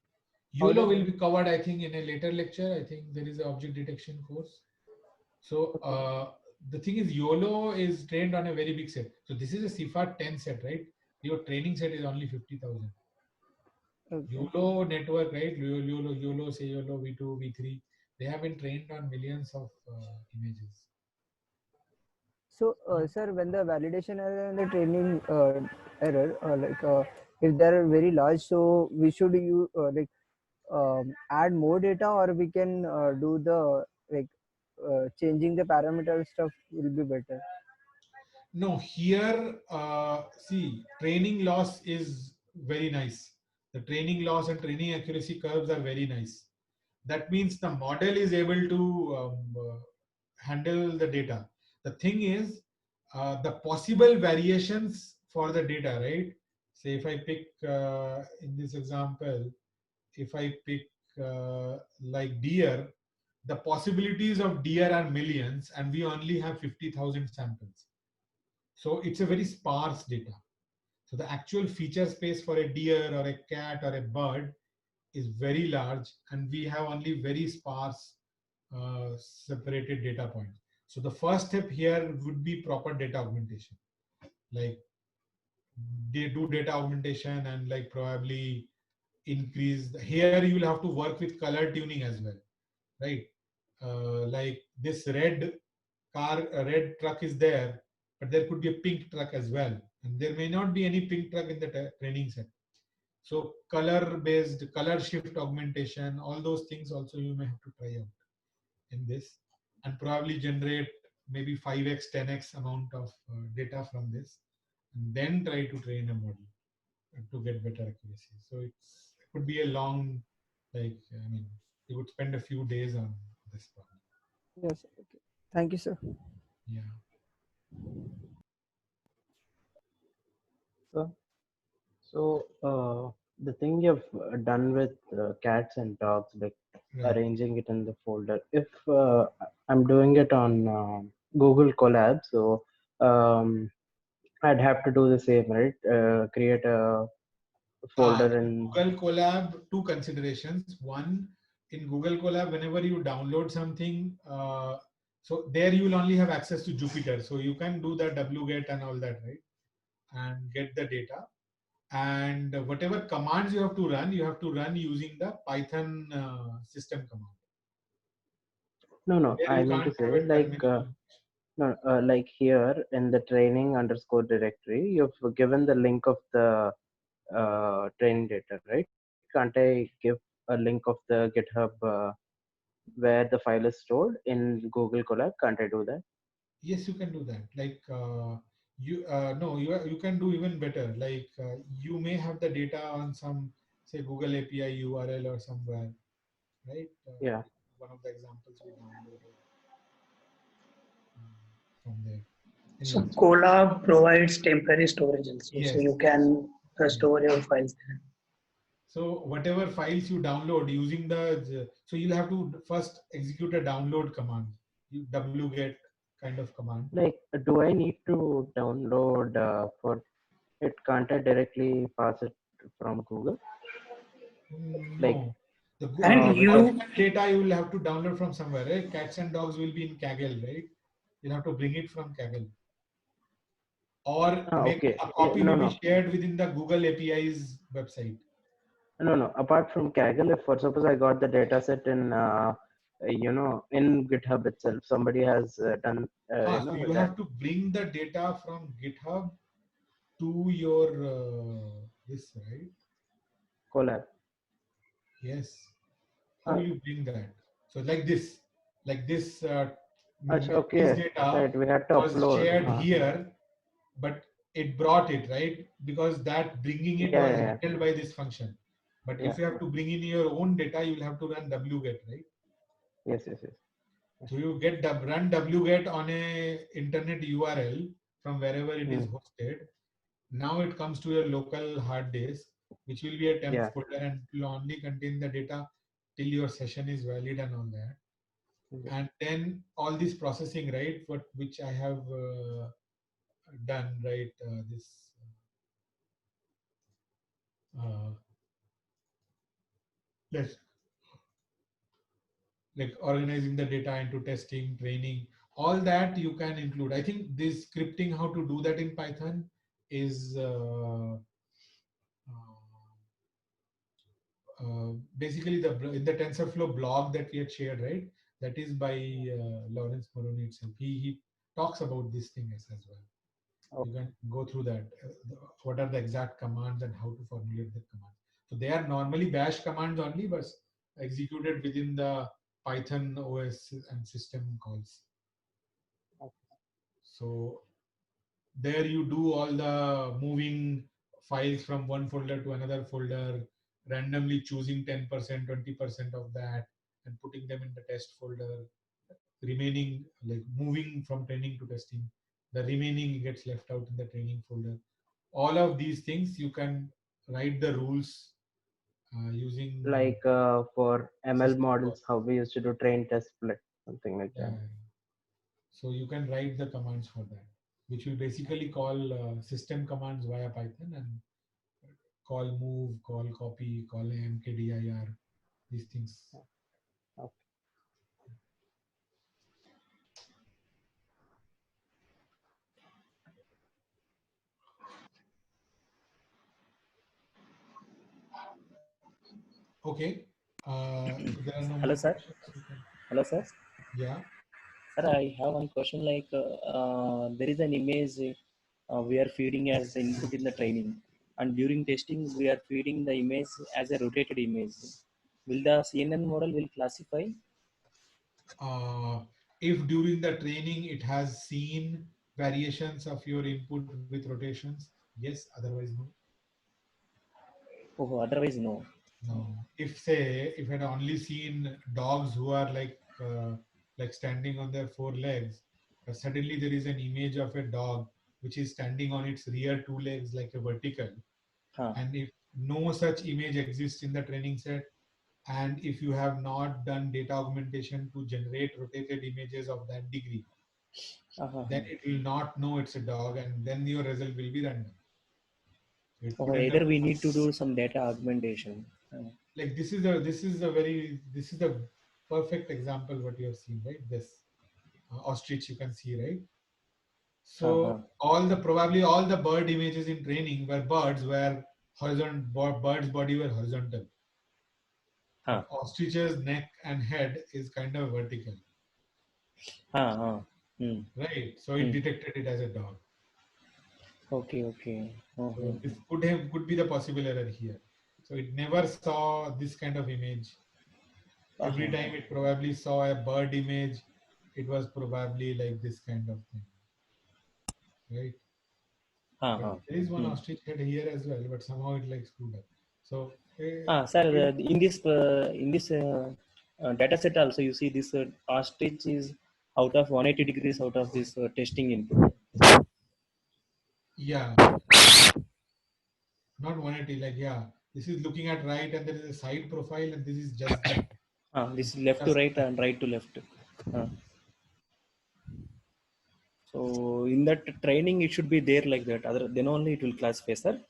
YOLO will be covered, I think, in a later lecture. I think there is an object detection course. So the thing is, YOLO is trained on a very big set. So this is a CIFAR 10 set, right? Your training set is only 50,000. Okay. YOLO network, right? YOLO, say YOLO V2, V3. They have been trained on millions of images. So, sir, when the validation error and the training error, if they are very large, so we should use add more data, or we can do the changing the parameter stuff will be better. No, here, see, training loss is very nice. The training loss and training accuracy curves are very nice. That means the model is able to handle the data. The thing is, the possible variations for the data, right? Say if I pick, in this example, if I pick like deer, the possibilities of deer are millions and we only have 50,000 samples. So it's a very sparse data. So the actual feature space for a deer or a cat or a bird is very large, and we have only very sparse separated data points. So the first step here would be proper data augmentation. Like they do data augmentation and like probably increase. Here you will have to work with color tuning as well, right? Like this red red truck is there, but there could be a pink truck as well, and there may not be any pink truck in the training set. So color-based, color shift augmentation, all those things also you may have to try out in this, and probably generate maybe 5x, 10x amount of data from this, and then try to train a model to get better accuracy. So it could be a long, like, I mean, you would spend a few days on this problem. Yes. Okay. Thank you, sir. Yeah. So the thing you've done with cats and dogs, like Right. arranging it in the folder. If I'm doing it on Google Colab, so I'd have to do the same, right? Create a folder in Google Colab, two considerations. One, in Google Colab, whenever you download something, so there you will only have access to Jupyter. So you can do the wget and all that, right? And get the data. And whatever commands you have to run using the Python system command. no, There I you mean to can't have say a like terminal. no, like here in the training underscore directory, you've given the link of the training data, right? can't I give a link of the GitHub where the file is stored in Google Colab? Can't I do that? Yes, you can do that. Like no, you can do even better. Like you may have the data on some, say, Google API URL or somewhere, right? Yeah. One of the examples we downloaded from there. So Anyway, Colab provides temporary storage also, so yes. you can store your files there. So whatever files you download using so you'll have to first execute a download command, wget kind of command. Like, do I need to download for it? Can't I directly pass it from Google? Like, No, the And you, data you will have to download from somewhere, right? Cats and dogs will be in Kaggle, right? You'll have to bring it from Kaggle. Or maybe okay. a copy No, will no. be shared within the Google API's website. No. Apart from Kaggle, if for suppose I got the data set in, in GitHub itself, somebody has done, So you that have to bring the data from GitHub to your this, right? Colab. Yes. How will you bring that? So like this this Okay. data Right. We had to was upload. shared here, but it brought it, right? Because that bringing it was Yeah. handled by this function. But if you have to bring in your own data, you'll have to run wget, right? Yes. So you run wget on a internet URL from wherever it is hosted. Now it comes to your local hard disk, which will be a temp folder, and it will only contain the data till your session is valid and all that. And then all this processing, right? Which I have done, right? Yes, like organizing the data into testing, training, all that you can include. I think this scripting, how to do that in Python is basically in the TensorFlow blog that we had shared, right? That is by Lawrence Moroney itself. He talks about this thing as well. You can go through that. What are the exact commands and how to formulate the commands. So they are normally bash commands only, but executed within the Python OS and system calls. So there you do all the moving files from one folder to another folder, randomly choosing 10%, 20% of that and putting them in the test folder, remaining, like moving from training to testing, the remaining gets left out in the training folder. All of these things you can write the rules using Like for ML models, how we used to do train test split, something like that. So you can write the commands for that, which will basically call system commands via Python and call move, call copy, call mkdir, these things. Okay. There are no Hello, more sir. questions. Hello, sir. Yeah. Sir, I have one question. Like, there is an image we are feeding as input in the training, and during testing we are feeding the image as a rotated image. Will the CNN model will classify? If during the training it has seen variations of your input with rotations, yes. Otherwise, no. Oh, otherwise no. No. If say if it had only seen dogs who are like standing on their four legs, but suddenly there is an image of a dog which is standing on its rear two legs like a vertical, and if no such image exists in the training set, and if you have not done data augmentation to generate rotated images of that degree, then it will not know it's a dog, and then your result will be random. So either we need to do some data augmentation. Like this is the perfect example what you have seen, right? This ostrich you can see, right? So probably all the bird images in training were birds where bird's body were horizontal. But ostrich's neck and head is kind of vertical. Right. So it detected it as a dog. Okay. So this could be the possible error here. So it never saw this kind of image. Every time it probably saw a bird image, it was probably like this kind of thing, right? But there is one ostrich head here as well, but somehow it like screwed up. So sir, in this data set also, you see this ostrich is out of 180 degrees out of this testing input. yeah, not 180, like, yeah, this is looking at right and there is a side profile and this is just that. This is left to right and right to left. So in that training, it should be there like that. Other then only it will classify, sir.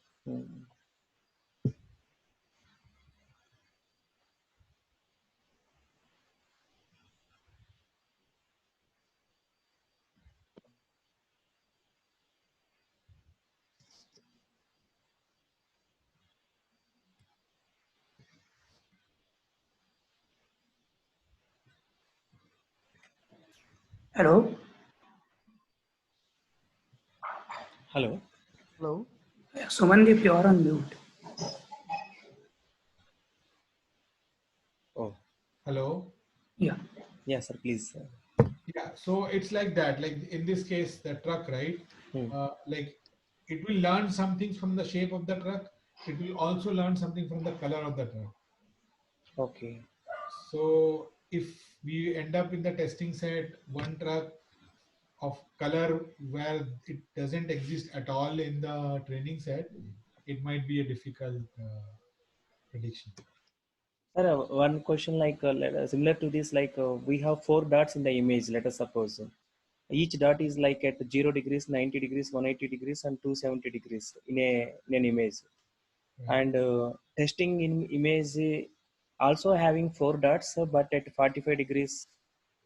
Hello. Hello. Hello. Sumandeep, you are on mute. Oh. Hello. Yeah. Yeah, sir. Please. Yeah. So it's like that. Like in this case, the truck, right? Like it will learn something from the shape of the truck. It will also learn something from the color of the truck. Okay. So if we end up in the testing set, one truck of color where it doesn't exist at all in the training set, it might be a difficult prediction. Sir, one question like similar to this, like we have 4 dots in the image. Let us suppose each dot is like at 0 degrees, 90 degrees, 180 degrees, and 270 degrees in an image. Right. And testing in image also having 4 dots, but at 45 degrees,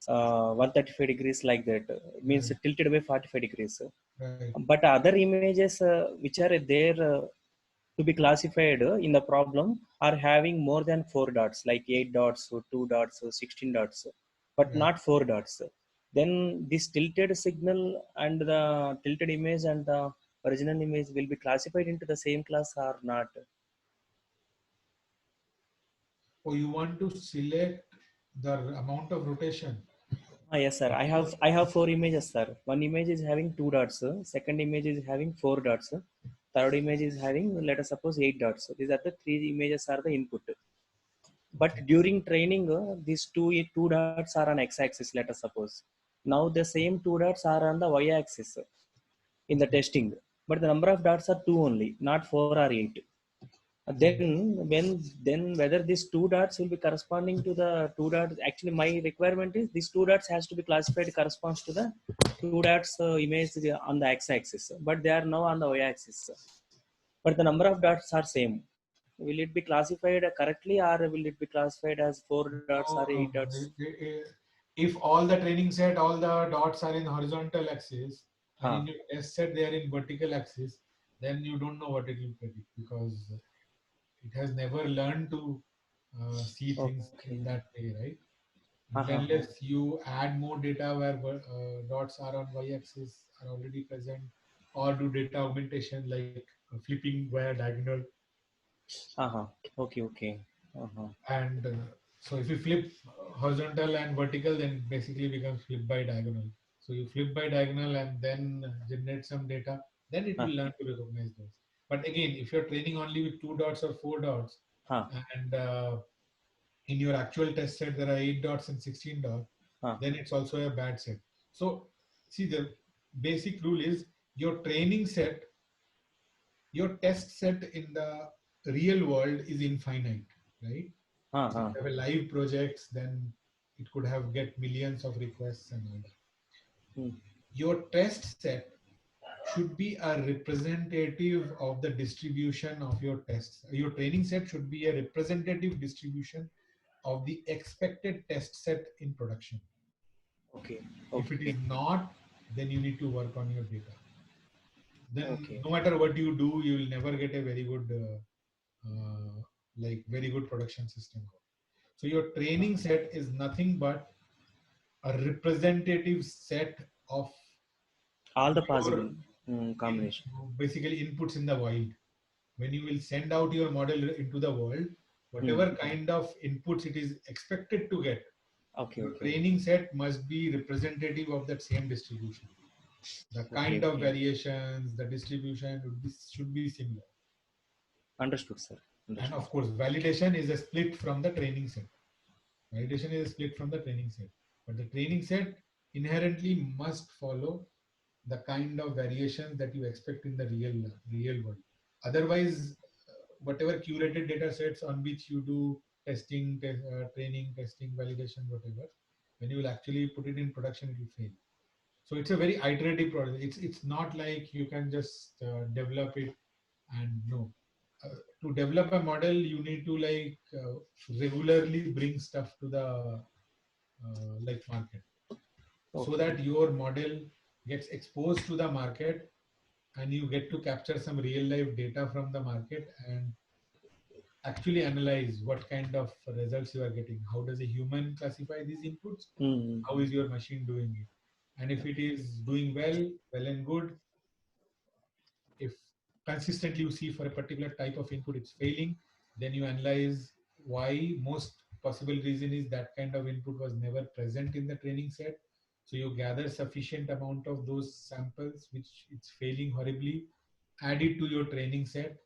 135 degrees like that. It means Right. tilted by 45 degrees. Right. But other images which are there to be classified in the problem are having more than 4 dots, like 8 dots or 2 dots or 16 dots, but Right. not 4 dots. Then this tilted signal and the tilted image and the original image will be classified into the same class or not? Or you want to select the amount of rotation? Yes, sir. I have 4 images, sir. One image is having 2 dots. Second image is having 4 dots. Third image is having, let us suppose, 8 dots. These are the 3 images are the input. But during training, these two dots are on x-axis. Let us suppose. Now the same 2 dots are on the y-axis in the testing. But the number of dots are 2 only, not 4 or 8. Then whether these 2 dots will be corresponding to the 2 dots, actually my requirement is these 2 dots has to be classified corresponds to the 2 dots image on the x-axis, but they are now on the y-axis, but the number of dots are same. Will it be classified correctly, or will it be classified as 4 dots or 8 dots? If all the training set, all the dots are in horizontal axis, and in your test set they are in vertical axis, then you don't know what it will predict, because it has never learned to see things in that way, right? Unless you add more data where dots are on y-axis are already present, or do data augmentation like flipping via diagonal. Okay. And so if you flip horizontal and vertical, then basically becomes flip by diagonal. So you flip by diagonal and then generate some data, then it will learn to recognize those. But again, if you're training only with 2 dots or 4 dots, and in your actual test set there are 8 dots and 16 dots, then it's also a bad set. So see, the basic rule is your training set, your test set in the real world is infinite, right? If you have a live projects, then it could have get millions of requests and all that. Your test set should be a representative of the distribution of your tests. Your training set should be a representative distribution of the expected test set in production. Okay. If it is not, then you need to work on your data. Then no matter what you do, you will never get a very good very good production system. So your training set is nothing but a representative set of all the possible combination. basically inputs in the void, when you will send out your model into the world, whatever kind of inputs it is expected to get, Okay. the Okay. training set must be representative of that same distribution. The kind of variations, the distribution should be similar. Understood, sir. And of course, validation is a split from the training set. Validation is a split from the training set. But the training set inherently must follow the kind of variations that you expect in the real world. Otherwise, whatever curated data sets on which you do testing, training, testing, validation, whatever, when you will actually put it in production, it will fail. So it's a very iterative process. It's not like you can just develop it and no. To develop a model, you need to regularly bring stuff to the market, so that your model gets exposed to the market and you get to capture some real life data from the market and actually analyze what kind of results you are getting. How does a human classify these inputs? How is your machine doing it? And if it is doing well and good. If consistently you see for a particular type of input it's failing, then you analyze why. Most possible reason is that kind of input was never present in the training set. So you gather sufficient amount of those samples which it's failing horribly, add it to your training set,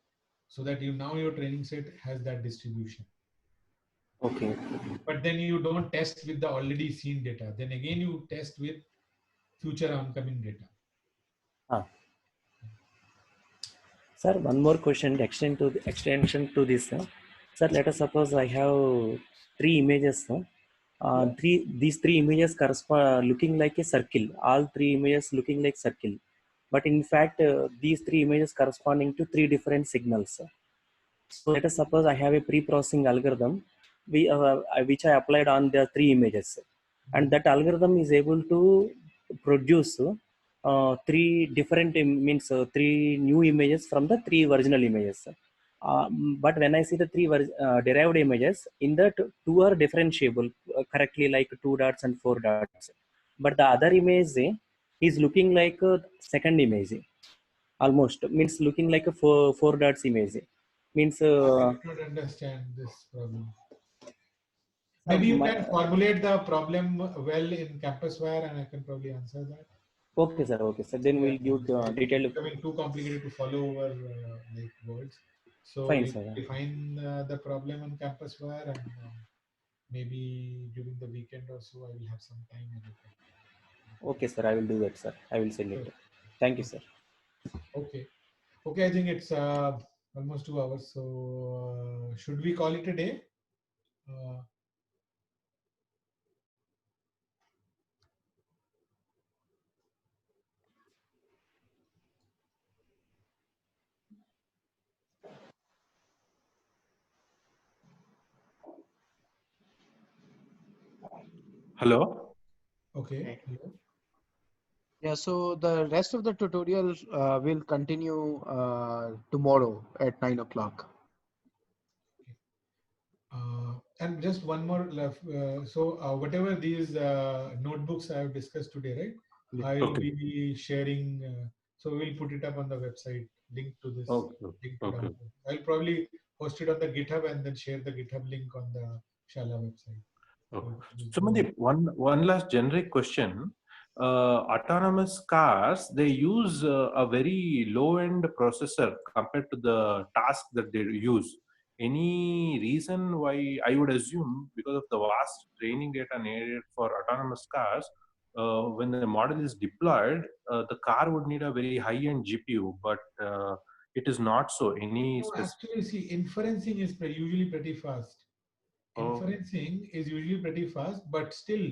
so that now your training set has that distribution. Okay. But then you don't test with the already seen data. Then again you test with future oncoming data. Sir, one more question, extension to this. Sir, let us suppose I have 3 images. These 3 images correspond looking like a circle. All 3 images looking like circle. But in fact, these 3 images corresponding to 3 different signals. So let us suppose I have a pre-processing algorithm which I applied on the 3 images. And that algorithm is able to produce 3 different means 3 new images from the 3 original images. But when I see the 3 derived images, in that 2 are differentiable correctly, like 2 dots and 4 dots. But the other image is looking like a second image, almost means looking like a 4 dots image. Means I don't understand this problem. Maybe you can formulate the problem well in CampusWire, and I can probably answer that. Okay, sir. Okay, sir. Then we'll give detailed. It's becoming too complicated to follow over words. So Fine, we sir. define the problem on CampusWire, and maybe during the weekend or so, I will have some time. Okay, sir. I will do that, sir. I will send it. Thank you, sir. Okay. Okay, I think it's almost 2 hours. So should we call it a day? Hello. Okay. Yeah, so the rest of the tutorial will continue tomorrow at 9 o'clock. And just one more left. So whatever these notebooks I have discussed today, right? I will be sharing. So we'll put it up on the website. Link to this. Link to download. I'll probably post it on the GitHub and then share the GitHub link on the Shala website. So Mandeep, one last generic question. Autonomous cars, they use a very low-end processor compared to the task that they use. Any reason why? I would assume because of the vast training data needed for autonomous cars, when the model is deployed, the car would need a very high-end GPU, but it is not so. Actually, see, inferencing is usually pretty fast. Inferencing is usually pretty fast, but still,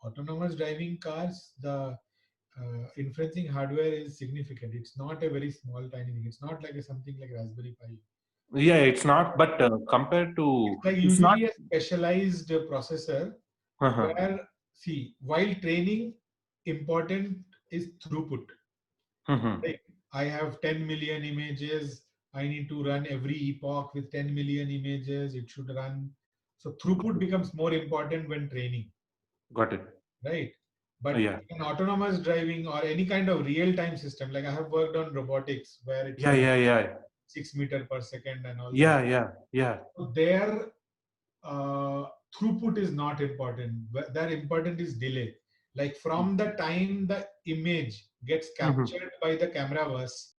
autonomous driving cars, the inferencing hardware is significant. It's not a very small, tiny thing. It's not like something like Raspberry Pi. Yeah, it's not. But compared to, it's like usually a specialized processor. Where, see, while training, important is throughput. Like, I have 10 million images. I need to run every epoch with 10 million images. It should run. So throughput becomes more important when training. Got it. Right. But Yeah. in autonomous driving or any kind of real-time system, like I have worked on robotics where it's Yeah. 6 meters per second and all Yeah. that. Yeah. So their throughput is not important. Their important is delay. Like from the time the image gets captured by the camera bus